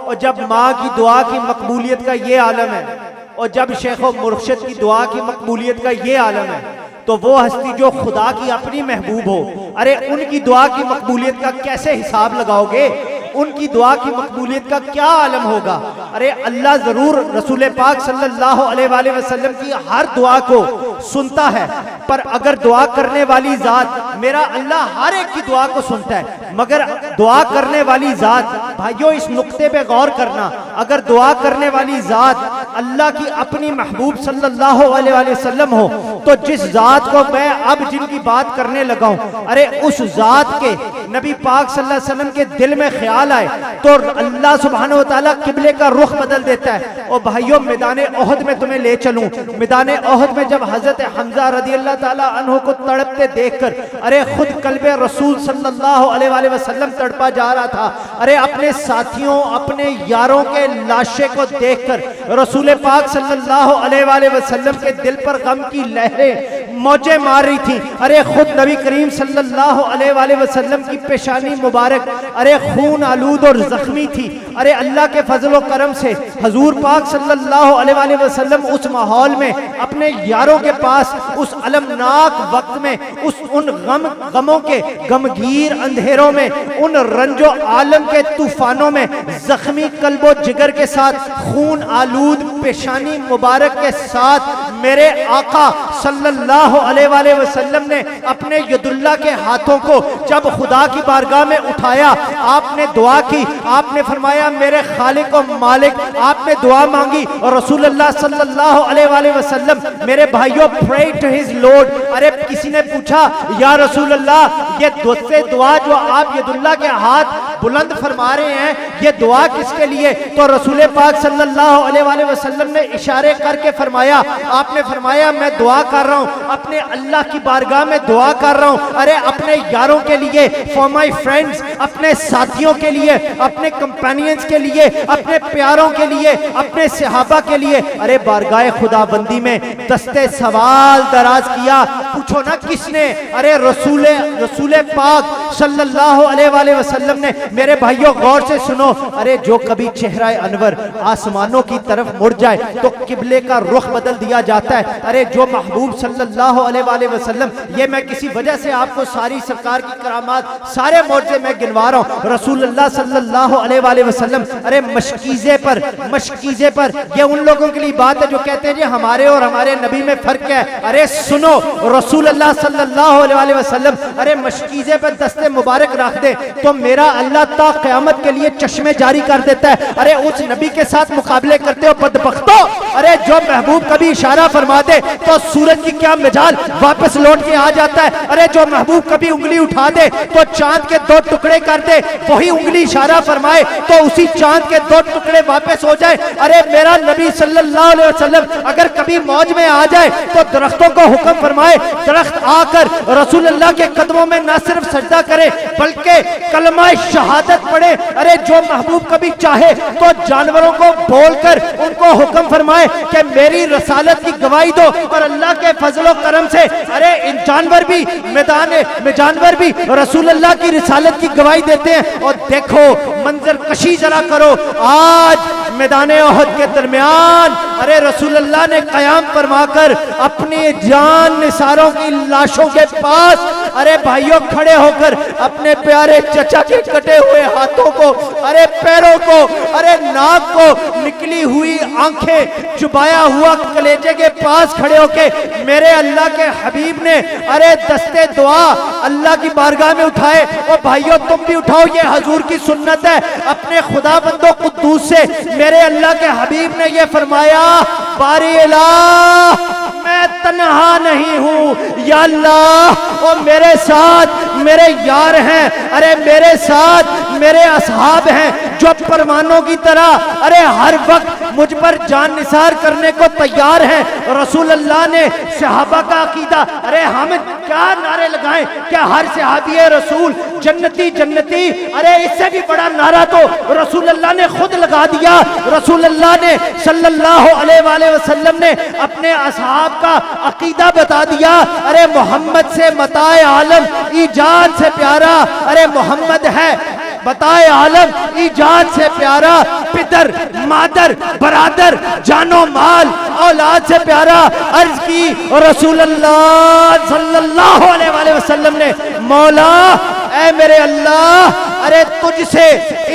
S2: और जब माँ की दुआ की मकबूलियत का ये आलम है और जब शेख मुर्शिद की दुआ की मकबूलियत का ये आलम है, तो वो हस्ती जो खुदा की अपनी महबूब हो, अरे उनकी दुआ की मकबूलियत का कैसे हिसाब लगाओगे? उनकी दुआ की मकबूलियत का क्या आलम होगा? अरे अल्लाह जरूर रसूल पाक सल्लल्लाहु अलैहि वसल्लम की हर दुआ को सुनता है, पर अगर दुआ करने वाली जात, मेरा अल्लाह हर एक की दुआ को सुनता है, मगर दुआ करने वाली जात, भाइयों इस नुक्ते पे गौर करना, अगर दुआ करने वाली जात अल्लाह की अपनी महबूब सल्लल्लाहु अलैहि वसल्लम हो, तो जिस जात को मैं अब जिनकी बात करने लगा हूं, अरे उस जात के नबी पाक सल्लल्लाहु अलैहि वसल्लम के दिल में ख्याल आए तो अल्लाह सुब्हानहु व तआला किबले का रुख बदल देता है। और भाइयों मैदान ओहद में तुम्हें ले चलूं, मैदान ओहद में जब हजरत हमजा रदी अल्लाह ताला अन्हु को तड़पते देखकर, अरे खुद कल्बे रसूल सल्लल्लाहु अलैहि वसल्लम तड़पा जा रहा था, अरे अपने साथियों अपने यारों के लाशे को देखकर रसूल पाक सल्लल्लाहु अलैहि वसल्लम के दिल पर गम की लहरें मौजें मार रही थी। अरे खुद नबी करीम सल्लल्लाहु अलैहि वसल्लम की पेशानी मुबारक अरे खून आलूद और जख्मी थी। अरे अल्लाह के फजलो करम से हजूर पाक सल्लल्लाहु अलैहि वसल्लम उस माहौल में अपने यारों के पास उस अलमनाक वक्त में उन गमों के गमगीर अंधेरों में, उन रंजो आलम के तूफानों में जख्मी कल्बो जिगर के साथ खून आलूद पेशानी मुबारक के साथ मेरे आका सल्लल्लाहु अलैहि वसल्लम ने अपने यदुल्ला के हाथों को जब खुदा की बारगाह में उठाया, आपने दुआ की, आपने फरमाया मेरे खालिक और मालिक, आपने दुआ मांगी और रसूलुल्लाह सल्लल्लाहु अलैहि वसल्लम मेरे भाइयों प्रे टू हिज लॉर्ड। अरे किसी ने पूछा या रसूलुल्लाह ये दुआ जो आप यदुल्ला के हाथ बुलंद फरमा रहे हैं, ये दुआ किसके लिए? तो रसूल पाक सल्लल्लाहु अलैहि वसल्लम ने इशारे करके फरमाया, आपने फरमाया मैं दुआ कर रहा हूं अपने अल्लाह की बारगाह में दुआ कर रहा हूं, अरे अपने यारों के लिए, फॉर माय फ्रेंड्स, अपने साथियों के लिए, अपने कंपेनियंस के लिए, अपने प्यारों के लिए, अपने सहाबा के लिए। अरे बारगाह खुदाबंदी में दस्ते सवाल दराज किया, पूछो ना किसने? अरे रसूल पाक सल्लल्लाहु अलैहि वसल्लम ने। मेरे भाइयों गौर से सुनो, अरे जो कभी चेहरा अनवर आसमानों की तरफ मुड़ जाए तो किबले का रुख बदल दिया जाता है। अरे जो महबूब सल्लल्लाहु अलैहि वसल्लम, ये मैं किसी वजह से आपको सारी सरकार की करामात सारे मौजे में गिनवा रहा हूं। रसूलुल्लाह सल्लल्लाहु अलैहि वसल्लम अरे मशकीजे पर ये उन लोगों के लिए बात है जो कहते हैं जी हमारे और हमारे नबी में फर्क है। अरे सुनो, रसूलुल्लाह सल्लल्लाहु अलैहि वसल्लम अरे मशकीजे पर दस्ते मुबारक रख दे तो मेरा अल्लाह ता क़यामत के लिए चश्मे जारी कर देता है। अरे उस नबी के साथ मुकाबले करते हो बदबख्तों,
S3: अरे जो महबूब कभी इशारा फरमा दे तो सूरज की क्या मिजाल वापस लौट के आ जाता है। अरे जो महबूब कभी उंगली उठा दे तो चांद के 2 टुकड़े कर दे, वही उंगली इशारा फरमाए तो उसी चांद के 2 टुकड़े वापस हो जाए। अरे मेरा नबी सल्लल्लाहु अलैहि वसल्लम अगर कभी मौज में आ जाए तो दरख्तों को हुक्म फरमाए, दरख्त आकर रसूलुल्लाह के कदमों में न सिर्फ सजदा करे बल्कि कलमा शहादत पढ़े। अरे जो महबूब कभी चाहे तो जानवरों को बोलकर उनको हुक्म फरमाए कि मेरी रसालत की गवाही दो, और अल्लाह के फजलो करम से अरे इन जानवर भी मैदान में जानवर भी रसूलुल्लाह की रिसालत की गवाही देते हैं। और देखो मंजर कशी जरा करो, आज मैदान ओहद के दरमियान अरे रसूलुल्लाह ने कयाम फरमाकर अपनी जान निसारों की लाशों के पास अरे भाइयों खड़े होकर अपने प्यारे चचा के कटे हुए हाथों को, अरे पैरों को, अरे नाक को, निकली हुई आंखें, चुबाया हुआ कलेजे के पास खड़े होके मेरे अल्लाह के हबीब ने अरे दस्ते दुआ अल्लाह की बारगाह में उठाए। और भाइयों तुम भी उठाओ, ये हजूर की सुन्नत है। अपने खुदाबंदो कुद्दूस से मेरे अल्लाह के हबीब ने ये फरमाया, बारी इलाह मैं तन्हा नहीं हूँ या अल्लाह, और मेरे साथ मेरे यार हैं, अरे मेरे साथ मेरे असहाब हैं जो परवानों की तरह अरे हर वक्त मुझ पर जान निसार करने को तैयार हैं। रसूलुल्लाह ने सहाबा का अकीदा, अरे हम क्या नारे लगाएं क्या हर सहाबी रसूल जन्नती जन्नती, अरे इससे भी बड़ा नारा तो रसूलुल्लाह ने खुद लगा दिया। रसूलुल्लाह ने सल्लल्लाहु अलैहि वसल्लम ने अपने असहाब का अकीदा बता दिया। अरे मोहम्मद से मताए आलम ईजाद से प्यारा, अरे मोहम्मद है बताए आलम ईजाद से प्यारा, पितर मादर बरादर जानो माल औलाद से प्यारा। अर्ज की रसूलुल्लाह सल्लल्लाहु अलैहि वसल्लम ने, मौला ऐ मेरे अल्लाह अरे तुझसे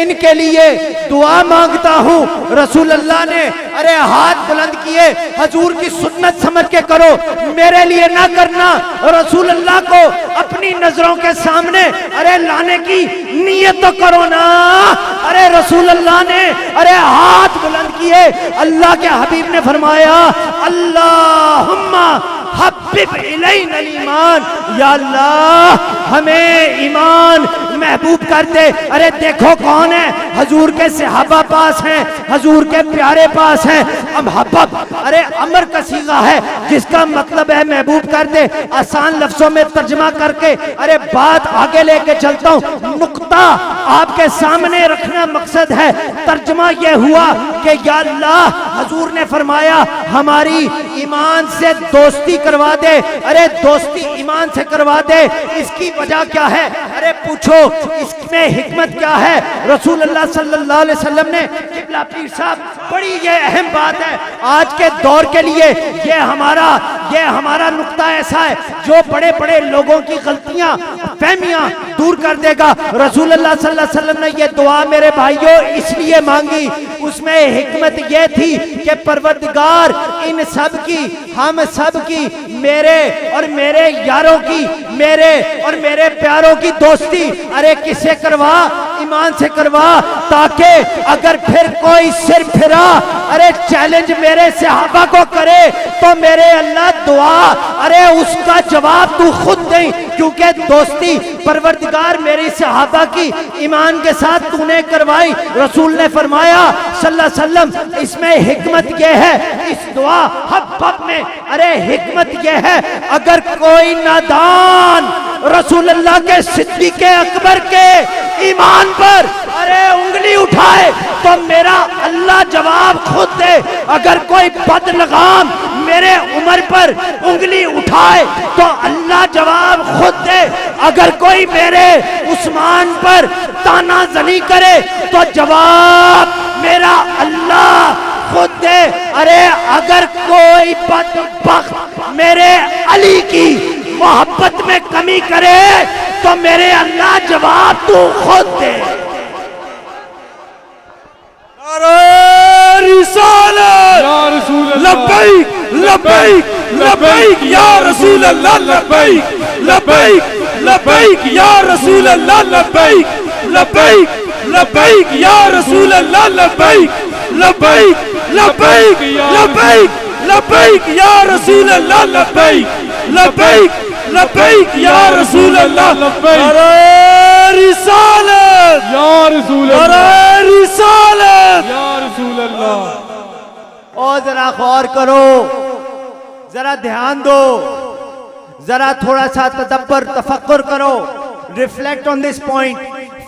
S3: इनके लिए दुआ मांगता हूँ। रसूलुल्लाह ने अरे हाथ बुलंद किए, हजूर की सुन्नत समझ के करो, मेरे लिए ना करना। रसूलुल्लाह को अपनी नजरों के सामने अरे लाने की नियत तो करो ना। अरे रसूलुल्लाह ने अरे हाथ बुलंद किए, अल्लाह के हबीब ने फरमाया, अल्लाहुम्मा हब्बिब इलैना ईमान, या अल्लाह हमें ईमान महबूब कर दे। अरे देखो कौन है, हजूर के सहाबा पास हैं, हजूर के प्यारे पास हैं। अब हब्बब अरे अमर का सीगा है जिसका मतलब है महबूब कर दे। आसान लफ्जों में तर्जमा करके अरे बात आगे लेके चलता हूँ, नुक्ता आपके सामने रखना मकसद है। तर्जमा यह हुआ कि या अल्लाह हजूर ने फरमाया हमारी ईमान से दोस्ती करवा दे। अरे दोस्ती ईमान से करवा दे, इसकी वजह क्या है? अरे पूछो इसमें हिकमत क्या है? रसूलुल्लाह सल्लल्लाहु अलैहि वसल्लम ने, किबला पीर साहब बड़ी ये अहम बात है आज के दौर के लिए, ये हमारा नुक्ता ऐसा है जो बड़े बड़े लोगों की गलतियां फहमियां दूर कर देगा। रसूलुल्लाह सल्लल्लाहु अलैहि वसल्लम ने ये दुआ मेरे भाइयों इसलिए मांगी, उसमें हिकमत ये थी कि परवरदिगार इन सब की, हम सब की, मेरे और मेरे यारों की, मेरे और मेरे प्यारों की दोस्ती अरे किससे करवा? ईमान से करवा, ताकि अगर फिर कोई सिर फिरा अरे चैलेंज मेरे सहाबा को करे तो मेरे अल्लाह दुआ अरे उसका जवाब तू खुद दे, क्योंकि दोस्ती परवरदिगार मेरी सहाबा की ईमान के साथ तूने करवाई। रसूल ने फरमाया सल्लल्लाहु अलैहि वसल्लम, इसमें हिकमत यह है, इस दुआ हब्बब में अरे हिकमत यह है, अगर कोई नादान रसूलुल्लाह के सिद्दीक़ अकबर के ईमान पर अरे उंगली उठाए तो मेरा अल्लाह जवाब खुद दे। अगर कोई बदलगाम मेरे उमर पर उंगली उठाए तो अल्लाह जवाब खुद दे। अगर कोई मेरे उस्मान पर तानाजनी करे तो जवाब मेरा अल्लाह खुद दे। अरे अगर कोई बदबख्त मेरे अली की मोहब्बत में कमी करे तो मेरे अल्लाह जवाब तू खुद दे।
S2: लब्बैक लब्बैक लब्बैक या रसूल अल्लाह, लब्बैक लब्बैक लब्बैक या रसूल अल्लाह, लब्बैक लब्बैक लब्बैक या रसूल अल्लाह लब्बैक लब्बैक लब्बैक लब्बैक लब्बैक या रसूल अल्लाह लब्बैक लब्बैक लब्बैक या रसूल अल्लाह लब्बैक नारे रिसालत
S4: या रसूल अल्लाह
S2: नारे रिसालत
S4: या रसूल अल्लाह।
S3: और जरा गौर करो, जरा ध्यान दो, जरा थोड़ा सा तदब्बर तफक्कुर करो, reflect on this point,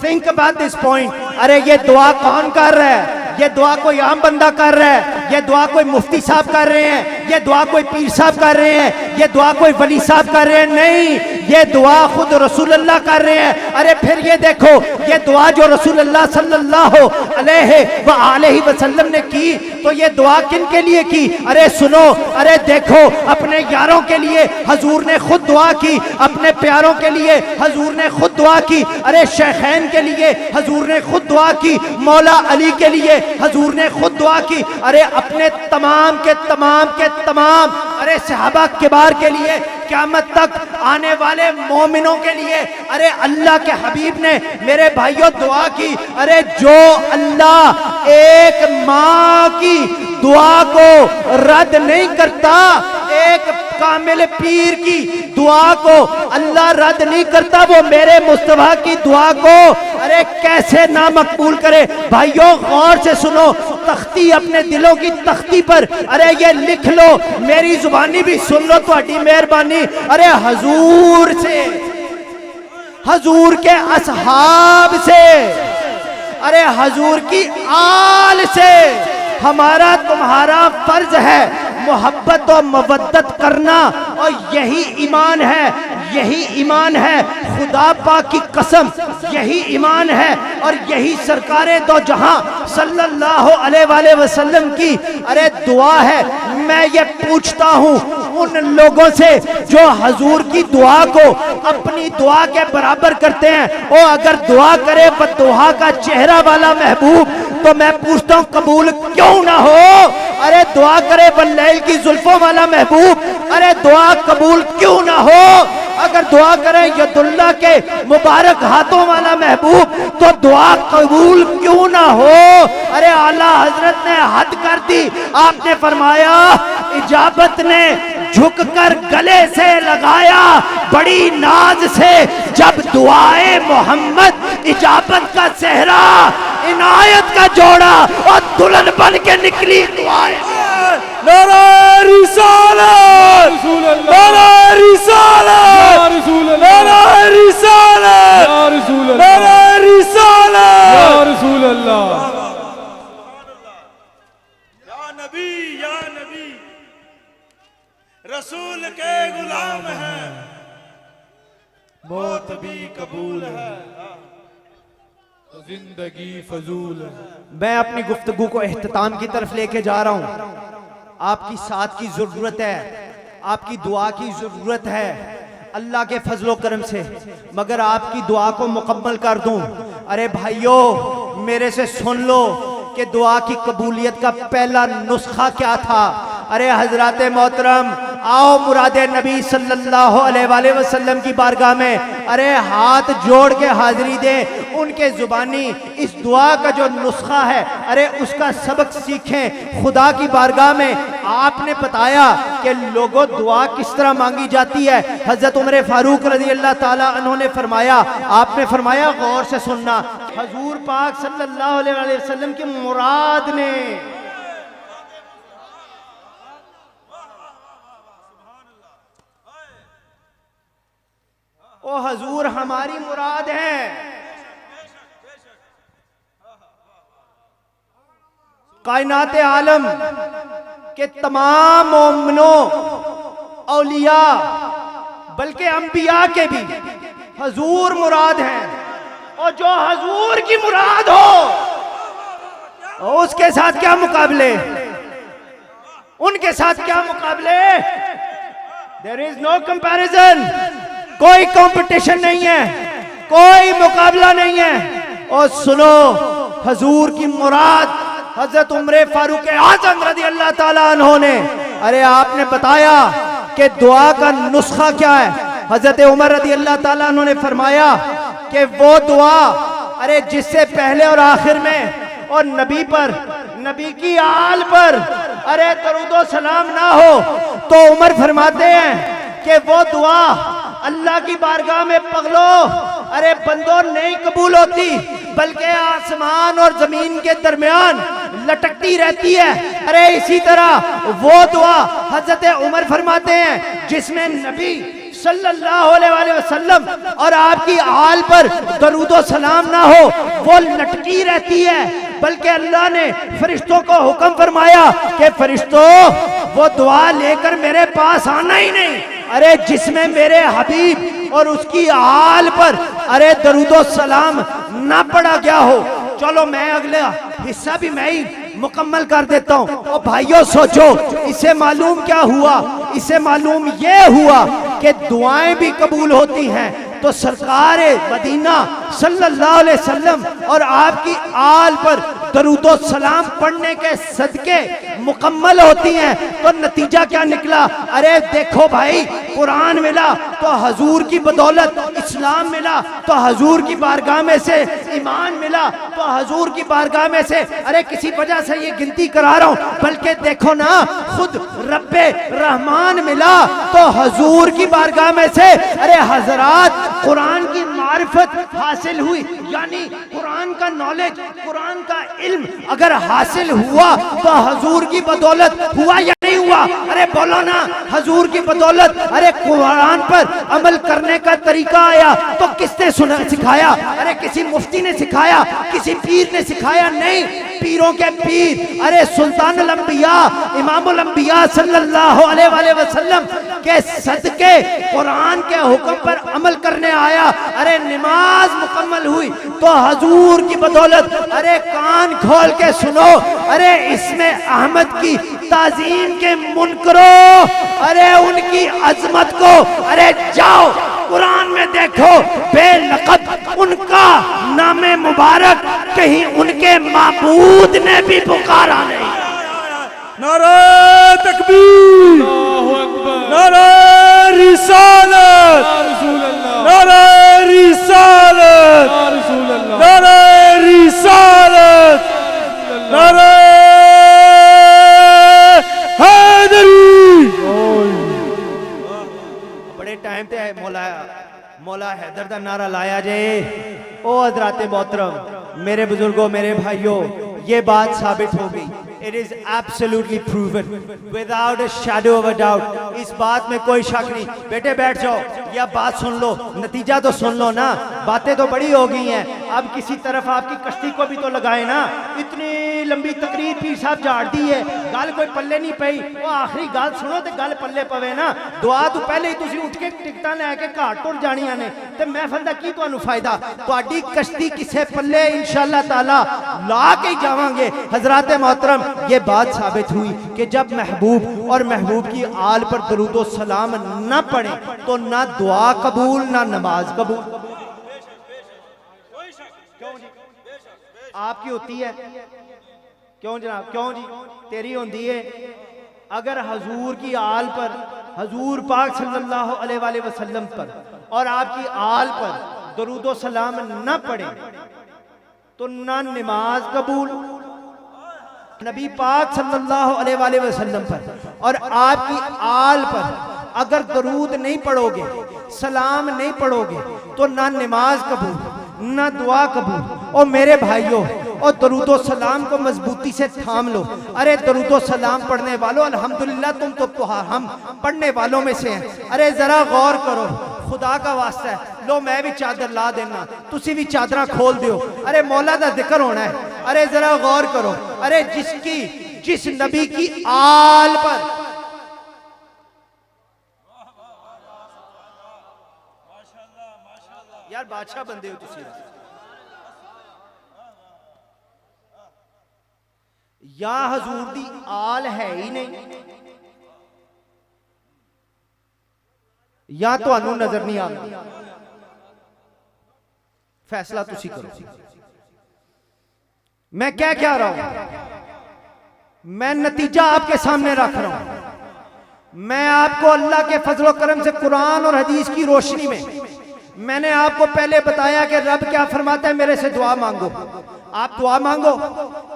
S3: think about this point. अरे ये दुआ कौन कर रहा है? ये दुआ कोई आम बंदा कर रहा है? ये दुआ कोई मुफ्ती साहब कर रहे हैं? ये दुआ कोई पीर साहब कर रहे हैं? ये दुआ कोई वली साहब कर रहे हैं? नहीं, ये दुआ खुद रसूलुल्लाह कर रहे हैं। अरे फिर ये देखो, ये दुआ जो रसूलुल्लाह सल्लल्लाहु अलैहि वसल्लम ने की, तो ये दुआ किन के लिए की? अरे सुनो, अरे देखो, अपने यारों के लिए हजूर ने खुद दुआ की, अपने प्यारों के लिए हजूर ने खुद दुआ की, अरे शेखैन के लिए हजूर ने खुद दुआ की, मौला अली के लिए हजूर ने खुद दुआ की, अरे अपने तमाम के तमाम अरे सहाबा किबार के लिए, क़यामत तक आने वाले मोमिनों के लिए, अरे अल्लाह के हबीब ने मेरे भाइयों दुआ की। अरे जो अल्लाह एक माँ की दुआ को रद्द नहीं करता, एक कामिल पीर की दुआ को अल्लाह रद्द नहीं करता, वो मेरे मुस्तफा की दुआ को अरे कैसे ना मकबूल करे। भाइयों गौर से सुनो, तख्ती अपने दिलों की तख्ती पर अरे ये लिख लो, मेरी जुबानी भी सुन लो, तुम्हारी मेहरबानी। अरे हजूर से, हजूर के असहाब से, अरे हजूर की आल से हमारा तुम्हारा फर्ज है मोहब्बत और मवद्दत करना, और यही ईमान है, यही ईमान है, खुदा पाक की कसम यही ईमान है, और यही सरकारे दो जहां सल्लल्लाहु अलैहि वसल्लम की अरे दुआ है। मैं ये पूछता हूँ उन लोगों से जो हजूर की दुआ को अपनी दुआ के बराबर करते हैं, और अगर दुआ करे बद्दुआ का चेहरा वाला महबूब, तो मैं पूछता हूँ कबूल क्यों ना हो? अरे दुआ करे बल्लैल की जुल्फों वाला महबूब, अरे दुआ कबूल क्यों ना हो? अगर दुआ करे यदुल्ला के मुबारक हाथों वाला महबूब, तो दुआ कबूल क्यों ना हो? अरे आला हजरत ने हद कर दी, आपने फरमाया इजाबत ने झुककर गले से लगाया बड़ी नाज से, जब दुआए मोहम्मद इजाबत का सेहरा इनायत का जोड़ा और दुल्हन बन के निकली दुआए।
S2: नारे रिसालत नारे रिसालत नारे रिसालत नारे रिसालत
S4: या रसूल अल्लाह।
S2: या नबी रसूल के गुलाम हैं, मौत भी कबूल है,
S4: जिंदगी फजूल है।
S3: मैं अपनी गुफ्तगू को इख्तिताम की तरफ लेके जा रहा हूं। आपकी साथ की जरूरत है, आपकी दुआ की जरूरत है अल्लाह के फजलो करम से, मगर आपकी दुआ को मुकम्मल कर दूं। अरे भाइयों मेरे से सुन लो कि दुआ की कबूलियत का पहला नुस्खा क्या था। अरे हजरात मोहतरम, आओ मुरादे नबी सल्लल्लाहु अलैहि वसल्लम की बारगाह में अरे हाथ जोड़ के हाजिरी दें। उनके जुबानी इस दुआ का जो नुस्खा है अरे उसका सबक सीखें खुदा की बारगाह में। आपने बताया कि लोगों दुआ किस तरह मांगी जाती है। हजरत उमर फारूक रज़ी अल्लाह ताला अन्हु ने फरमाया, आपने फरमाया गौर से सुनना, हजूर पाक सल्लल्लाहु अलैहि वसल्लम की मुराद ने ओ हजूर हमारी मुराद है। कायनात आलम के तमाम मोमिनों औलिया बल्कि अंबिया के भी हजूर मुराद हैं, और जो हजूर की मुराद हो उसके साथ क्या मुकाबले, उनके साथ क्या मुकाबले। देयर इज नो कंपैरिजन, कोई कंपटीशन नहीं है, कोई मुकाबला नहीं है। और सुनो हजूर की मुराद हजरत उमर फारूक आजम रज़ी अल्लाह ताला अन्हु ने अरे आपने बताया कि दुआ का नुस्खा क्या है। हजरत उमर रज़ी अल्लाह ताला अन्हु ने फरमाया कि वो दुआ अरे जिससे पहले और आखिर में और नबी पर, नबी की आल पर अरे दरूदो सलाम ना हो तो उमर फरमाते हैं कि वो दुआ अल्लाह की बारगाह में पगलो अरे बंदों नहीं कबूल होती, बल्कि आसमान और जमीन के दरमियान लटकती रहती है। अरे इसी तरह वो दुआ हजरत उमर फरमाते हैं जिसमें नबी सल्लल्लाहु अलैहि वसल्लम और आपकी आल पर दरूदो सलाम ना हो वो लटकी रहती है, बल्कि अल्लाह ने फरिश्तों को हुक्म फरमाया कि फरिश्तों वो दुआ लेकर मेरे पास आना ही नहीं। अरे जिसमें मेरे हबीब और उसकी आल पर अरे दरूदो सलाम ना पढ़ा गया हो। चलो मैं अगला हिस्सा भी मैं ही मुकम्मल कर देता हूँ। और भाइयों सोचो इससे मालूम क्या हुआ, इससे मालूम ये हुआ कि दुआएं भी कबूल होती हैं। तो सरकार मदीना सल्लल्लाहु अलैहि वसल्लम और आपकी आल पर दरूदो सलाम पढ़ने के सदके मुकम्मल होती हैं। तो नतीजा क्या निकला? अरे देखो भाई, कुरान मिला तो हजूर की बदौलत, इस्लाम मिला तो हजूर की बारगाह में से, ईमान मिला तो हजूर की बारगाह में से। अरे किसी वजह से ये गिनती करा रहा हूं, बल्कि देखो ना खुद रब्बे रहमान मिला तो हजूर की बारगाह में से। अरे हजरात कुरान की मारिफत हासिल हुई, यानी कुरान का नॉलेज, कुरान का इल्म अगर हासिल हुआ तो हजूर की बदौलत हुआ या नहीं हुआ? अरे बोलो ना, हजूर की बदौलत। अरे कुरान पर अमल करने का तरीका आया तो किसने सिखाया? अरे किसी मुफ्ती ने सिखाया, किसी पीर ने सिखाया? नहीं, पीरों के पीर अरे सुल्तानुल अंबिया इमामुल अंबिया सल्लल्लाहु अलैहि वसल्लम के सदके कुरान के हुक्म पर अमल करने आया। अरे नमाज मुकम्मल हुई तो हजूर की बदौलत। अरे कान खोल के सुनो, अरे इसमें अहमद की ताजीम के मुनकरो, अरे उनकी अजमत को अरे जाओ कुरान में देखो, बेलकत उनका नामे मुबारक कहीं उनके माबूद ने भी पुकारा नहीं।
S2: नारा तकबीर, नारा रिसालत, नारा रिसालत, नारा रिसालत, नारा हैदरी।
S3: बड़े टाइम पे मौला हैदर का नारा लाया जाए। ओ हजरात मोहतरम, मेरे बुजुर्गों, मेरे भाइयों, ये बात साबित हो गई। It is absolutely proven without a shadow of a doubt। इस बात में कोई शक नहीं। बेटे बैठ जाओ, या बात सुन लो, नतीजा तो सुन लो ना। बातें तो बड़ी हो गई हैं, अब किसी तरफ आपकी कश्ती को भी तो लगाए ना। इतनी लंबी तकरीर पीर साहब झाड़ दी है, गल कोई पल्ले नहीं पई। वो आखिरी गल सुनो तो गल पल्ले पवे ना। दुआ तो पहले ही तुसी उठ के टिकटां लैके घाट टुर जानियां ने, ते महफिल दा की तुहानू फायदा? तुहाडी कश्ती किसे पल्ले इंशाअल्लाह ताला ला के जावांगे। हजरात मोहतरम, ये बात साबित हुई कि जब महबूब और महबूब की आल पर दरूदो सलाम ना पढ़े तो ना दुआ कबूल ना नमाज कबूल। आपकी होती है क्यों जनाब? क्यों जी? तेरी होती है। अगर हजूर की आल पर, हजूर पाक सल्लल्लाहु अलैहि वसल्लम पर और आपकी आल पर दरूदो सलाम ना पढ़े तो ना नमाज कबूल, नबी पाक सल्लल्लाहु अलैहि वसल्लम पर और आपकी आल पर अगर दरूद नहीं पढ़ोगे, सलाम नहीं पढ़ोगे तो ना नमाज कबूल ना दुआ कबूल। और मेरे भाइयों, और दरूदो सलाम को मजबूती से थाम लो। अरे दरूदो सलाम पढ़ने वालों, अल्हम्दुलिल्लाह तुम तो हम पढ़ने वालों में से हैं। अरे जरा गौर करो, खुदा का वास्ता है, लो मैं भी चादर ला देना, तुसी भी चादर खोल दियो। अरे मौला दा जिक्र होना है। अरे जरा गौर करो, अरे जिस नबी की आल पर यार बादशाह बंदे हो तुसी, या हजूर दी आल है ही नहीं, या तुहानू नजर नहीं आती। फैसला तुसी करो। मैं क्या रहा हूं? मैं नतीजा आपके सामने रख रहा हूं। मैं आपको अल्लाह के फजलो करम से कुरान और हदीस की रोशनी में मैंने आपको पहले बताया कि रब क्या फरमाता है, मेरे से दुआ मांगो, आप दुआ मांगो।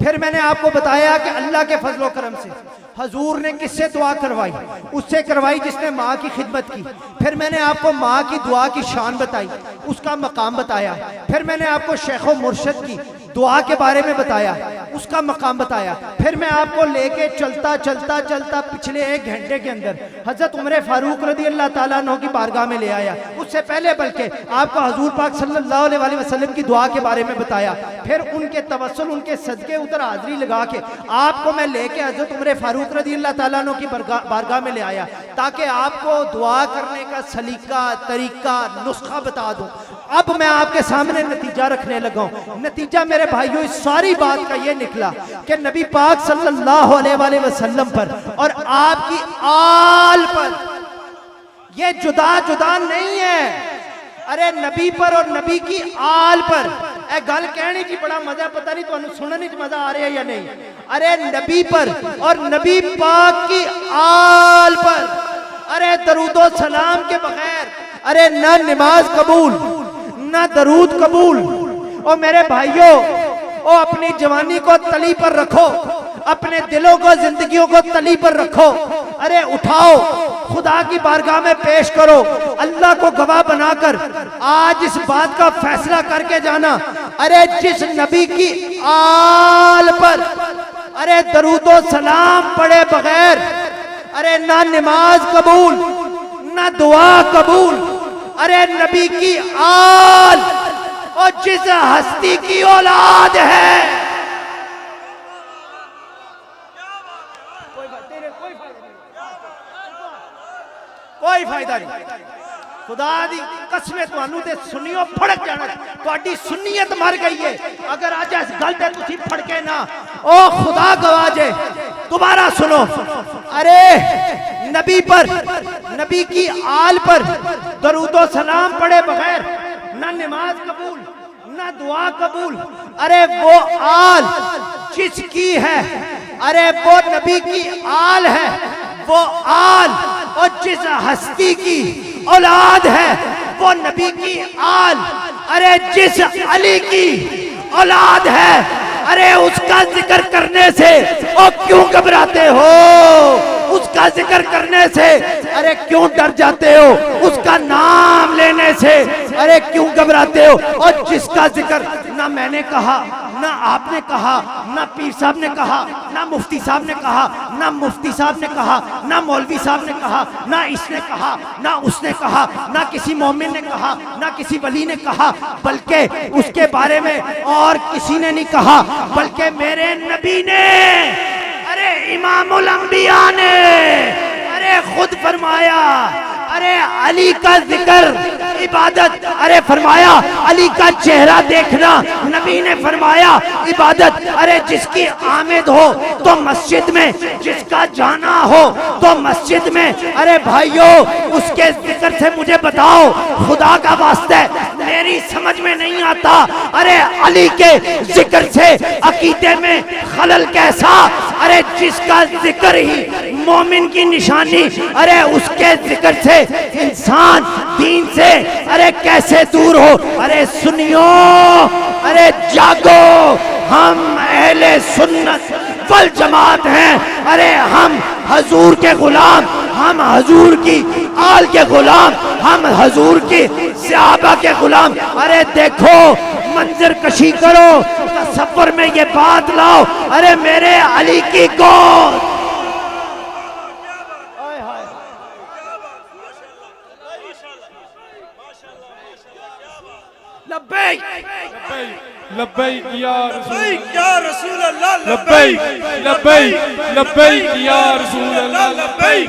S3: फिर मैंने आपको बताया कि अल्लाह के फजलो करम से हजूर ने किससे दुआ करवाई, उससे करवाई जिसने माँ की खिदमत की। फिर मैंने आपको माँ की दुआ की शान बताई, उसका मकाम बताया। फिर मैंने आपको शेख व मुर्शद की दुआ के बारे में बताया, उसका मकाम बताया। फिर मैं आपको लेके चलता चलता चलता पिछले 1 घंटे के अंदर हजरत उमर फारूक रदी अल्लाह ताला अन्हु की बारगाह में ले आया। उससे पहले बल्कि आपको हजूर पाक सल्लल्लाहु अलैहि वसल्लम की दुआ के बारे में बताया। फिर उनके तवस्सुल, उनके सदके उधर हाजरी लगा के आपको मैं लेके हजरत उमर फारूक रदी अल्लाह ताला अन्हु की बारगाह में ले आया, ताकि आपको दुआ करने का सलीका, तरीका, नुस्खा बता दूं। अब मैं आपके सामने नतीजा रखने लगा हूं। नतीजा मेरे भाइयों इस सारी बात का ये निकला कि नबी पाक सल्लल्लाहु अलैहि वसल्लम पर और आपकी आल पर ये जुदा जुदा नहीं है। अरे नबी पर और नबी की आल पर ए गल कहनी जी बड़ा मजा, पता नहीं तुहानू सुनने च मजा आ रहा है या नहीं। अरे नबी पर और नबी पाक की आल पर अरे दरूदो सलाम के बगैर अरे ना नमाज कबूल ना दरूद कबूल। ओ मेरे भाइयों, ओ अपनी जवानी को तली पर रखो, अपने दिलों को, जिंदगियों को तली पर रखो। अरे उठाओ, खुदा की बारगाह में पेश करो, अल्लाह को गवाह बनाकर आज इस बात का फैसला करके जाना। अरे जिस नबी की आल पर अरे दरूदो सलाम पढ़े बगैर अरे ना नमाज कबूल ना दुआ कबूल। अरे नबी की आल और जिस हस्ती की औलाद है, कोई फायदा नहीं। खुदा दी कसमें तुहानू ते सुनियो फड़क जाना, तुहाडी सुन्नीयत मर गई है अगर आज इस गल ते तुसी फड़के ना। ओ खुदा गवाह जे, दोबारा सुनो। अरे नबी पर, नबी की आल पर दरूदो सलाम पढ़े बगैर ना नमाज कबूल ना दुआ कबूल। अरे वो आल जिसकी है, अरे वो नबी की आल है, वो आल और जिस हस्ती की औलाद है वो नबी की आल। अरे जिस अली की औलाद है, अरे उसका जिक्र करने से ओ क्यों घबराते हो, उसका जिक्र करने से अरे क्यों डर जाते हो, उसका नाम लेने से अरे क्यों घबराते हो। और जिसका जिक्र ना मैंने कहा, ना आपने कहा, ना पीर साहब ने कहा, ना मुफ्ती साहब ने कहा, ना मुफ्ती साहब ने कहा, ना मौलवी साहब ने कहा, ना इसने कहा, ना उसने कहा, ना किसी मोमिन ने कहा, ना किसी वली ने कहा, बल्कि उसके बारे में और किसी ने नहीं कहा, बल्कि मेरे नबी ने, अरे इमामुल अंबिया ने अरे खुद फरमाया। अरे अली का जिक्र इबादत, अरे फरमाया अली का चेहरा देखना नबी ने फरमाया इबादत। अरे जिसकी आमद हो तो मस्जिद में, जिसका जाना हो तो मस्जिद में। अरे भाइयों, उसके जिक्र से मुझे बताओ, खुदा का वास्ता मेरी समझ में नहीं आता। अरे अली के जिक्र से अकीदे में खलल कैसा। अरे जिसका जिक्र ही मोमिन की निशानी, अरे उसके जिक्र से इंसान दीन से अरे कैसे दूर हो। अरे सुनियो, अरे जागो, हम अहले सुन्नत वल जमात हैं। अरे हम हजूर के गुलाम, हम हजूर की आल के गुलाम, हम हजूर की सहाबा के गुलाम। अरे देखो, मंजर कशी करो, तसव्वुर में ये बात लाओ। अरे मेरे अली की गोद, लब्बैक
S4: लब्बैक या
S2: रसूल अल्लाह,
S4: लब्बैक लब्बैक लब्बैक या रसूल अल्लाह,
S2: लब्बैक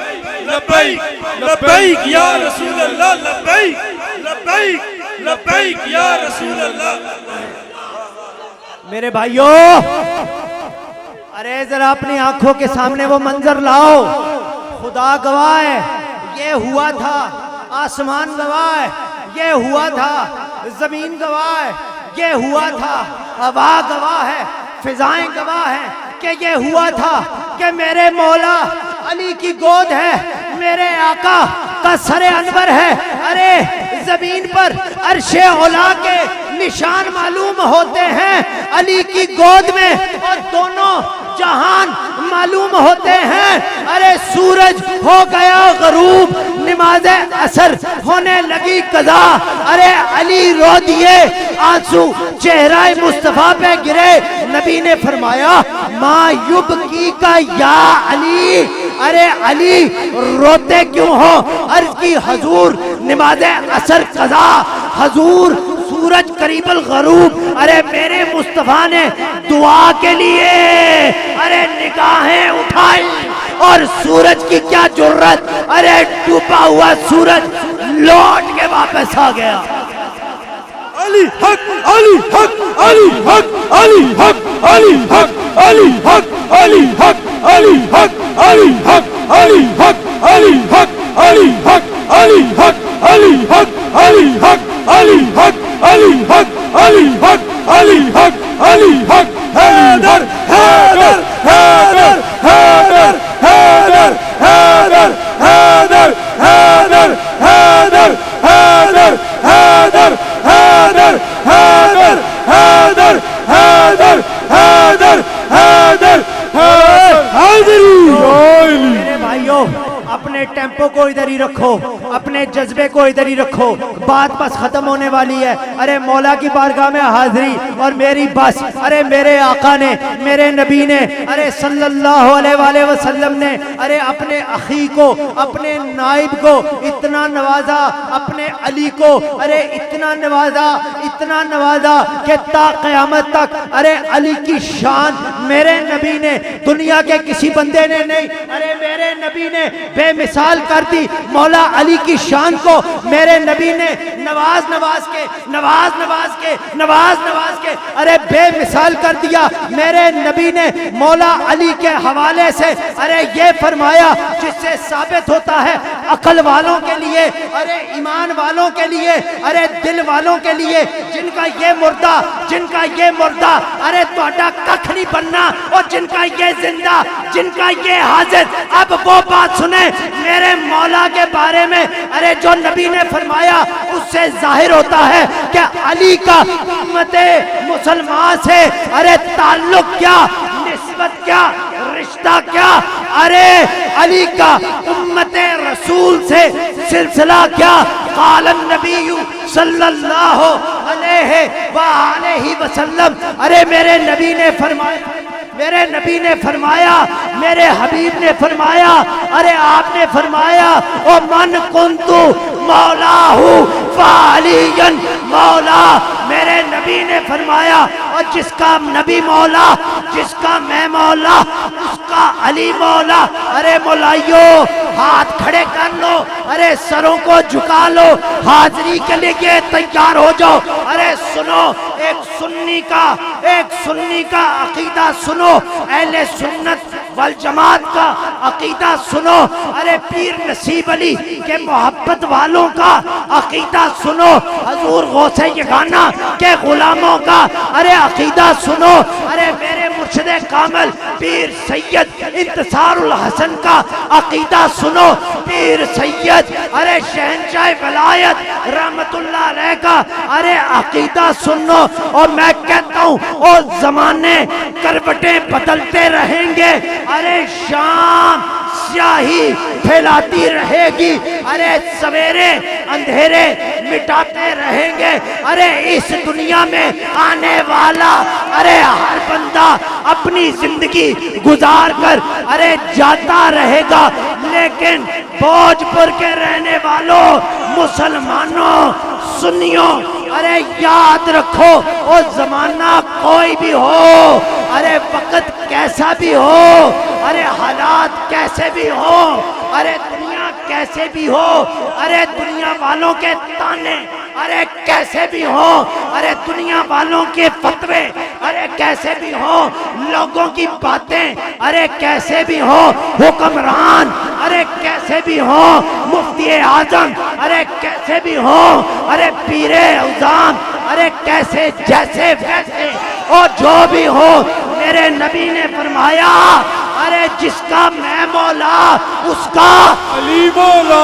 S2: लब्बैक लब्बैक या रसूल अल्लाह, लब्बैक लब्बैक लब्बैक या रसूल अल्लाह।
S3: मेरे भाइयों, अरे जरा अपनी आंखों के सामने वो मंजर लाओ। खुदा गवाह है, ये हुआ था। आसमान गवाह है, ये हुआ था। जमीन गवाह है, ये हुआ था। हवा गवाह है, फिजाएं गवाह है कि ये हुआ था कि मेरे मौला अली की गोद है, मेरे आका का सरे अनवर है। अरे जमीन पर अर्शे औला के निशान मालूम होते हैं अली की गोद में, और दोनों जहान मालूम होते हैं। अरे सूरज हो गया गरूब, नमाज असर होने लगी कज़ा। अरे अली रो दिए, आंसू चेहरा मुस्तफा पे गिरे। नबी ने फरमाया माँ युबकी का या अली, अरे अली रोते क्यों हो? अर्ज की हजूर नमाज असर कज़ा, हजूर सूरज करीबल गरूब। अरे मेरे मुस्तफा ने दुआ के लिए अरे निगाहें उठाई, और सूरज की क्या जुर्रत, अरे डूबा हुआ सूरज लौट के वापस आ गया।
S2: अली हक, अली हक, अली हक, अली हक, अली हक, अली हक, अली हक, अली हक, अली हक, अली हक, अली हक, अली हक, अली हक, अली हक, अली हक, अली हक, अली हक, अली हक, अली हक, अली हक। हैदर हैदर हैदर हैदर हैदर हैदर हैदर हैदर हैदर हैदर हैदर हैदर हैदर हैदर हैदर हैदर हैदर हैदर।
S3: मेरे भाइयों अपने टेम्पो को इधर ही रखो, अपने जज्बे को इधर ही रखो, बात बस खत्म होने वाली है। अरे मौला की बारगाह में हाजिरी और मेरी बस। अरे मेरे आका ने, मेरे नबी ने, अरे सल्लल्लाहु अलैहि वसल्लम ने अरे अपने अखी को, अपने नाइब को इतना नवाजा, अपने अली को अरे इतना नवाजा, इतना नवाजा कि ता क़यामत तक अरे अली की शान मेरे नबी ने दुनिया के किसी बंदे ने नहीं, अरे मेरे नबी ने बेमिसाल कर दी। मौला अली की शान को मेरे नबी ने नवाज नवाज के, नवाज नवाज के, नवाज नवाज के अरे बेमिसाल कर दिया। मेरे नबी ने मौला अली के हवाले से अरे ये फरमाया, जिससे साबित होता है अकल वालों के लिए, अरे ईमान वालों के लिए, अरे दिल वालों के लिए, जिनका ये मुर्दा, जिनका ये मुर्दा अरे तोड़ा कख नहीं बनना, और जिनका ये जिंदा, जिनका ये हाजिर। अब वो बात सुने मेरे मौला के बारे में, अरे जो नबी ने फरमाया उससे जाहिर होता है कि अली का उम्मते मुसलमान से अरे ताल्लुक क्या, निस्बत क्या, रिश्ता क्या। अरे अली का उम्मते रसूल से सिलसिला क्या। क़ालन नबी सल्लल्लाहु अलैहि वसल्लम, अरे मेरे नबी ने फरमाया, मेरे नबी ने फरमाया, मेरे हबीब ने फरमाया, अरे आपने फरमाया ओ मन कुंतु मौलाहू फालियन मौला। मेरे नबी ने फरमाया, और जिसका नबी मौला, जिसका मैं मौला, उसका अली मौला। अरे मौलाइयो हाथ खड़े कर लो, अरे सरों को झुका लो, हाजिरी के लिए तैयार हो जाओ। अरे सुनो एक सुन्नी का अकीदा सुनो, अहले सुन्नत वल जमात का अकीदा सुनो। अरे पीर नसीब अली के मोहब्बत वालों का अकीदा सुनो, हजूर गौसे यगाना के गुलामों का अरे अकीदा सुनो। अरे मेरे मुर्शिदे कामिल पीर सैयद इंतसारुल हसन का अकीदा सुनो। पीर सैयद अरे शहंशाह वलायत रहमतुल्लाह अलैह का अरे अकीदा सुनो। और मैं कहता हूँ और जमाने करवटें बदलते रहेंगे, अरे शाम स्याही फैलाती रहेगी, अरे सवेरे अंधेरे मिटाते रहेंगे। अरे इस दुनिया में आने वाला अरे हर बंदा अपनी जिंदगी गुजार कर अरे जाता रहेगा, लेकिन भोजपुर के रहने वालों, मुसलमानों, सुन्नियों, अरे याद रखो वो जमाना कोई भी हो, अरे वक्त कैसा भी हो, अरे हालात कैसे भी हो, अरे दुनिया कैसे भी हो, अरे दुनिया वालों के ताने अरे कैसे भी हो, अरे दुनिया वालों के फतवे अरे कैसे भी हो, लोगों की बातें अरे कैसे भी हो, हुक्मरान अरे कैसे भी हो, मुफ्ती आजम अरे कैसे भी हो, अरे पीरे उज़ाम अरे कैसे जैसे वैसे और जो भी हो, मेरे नबी ने फरमाया अरे जिसका मैं मौला उसका
S4: अली मौला।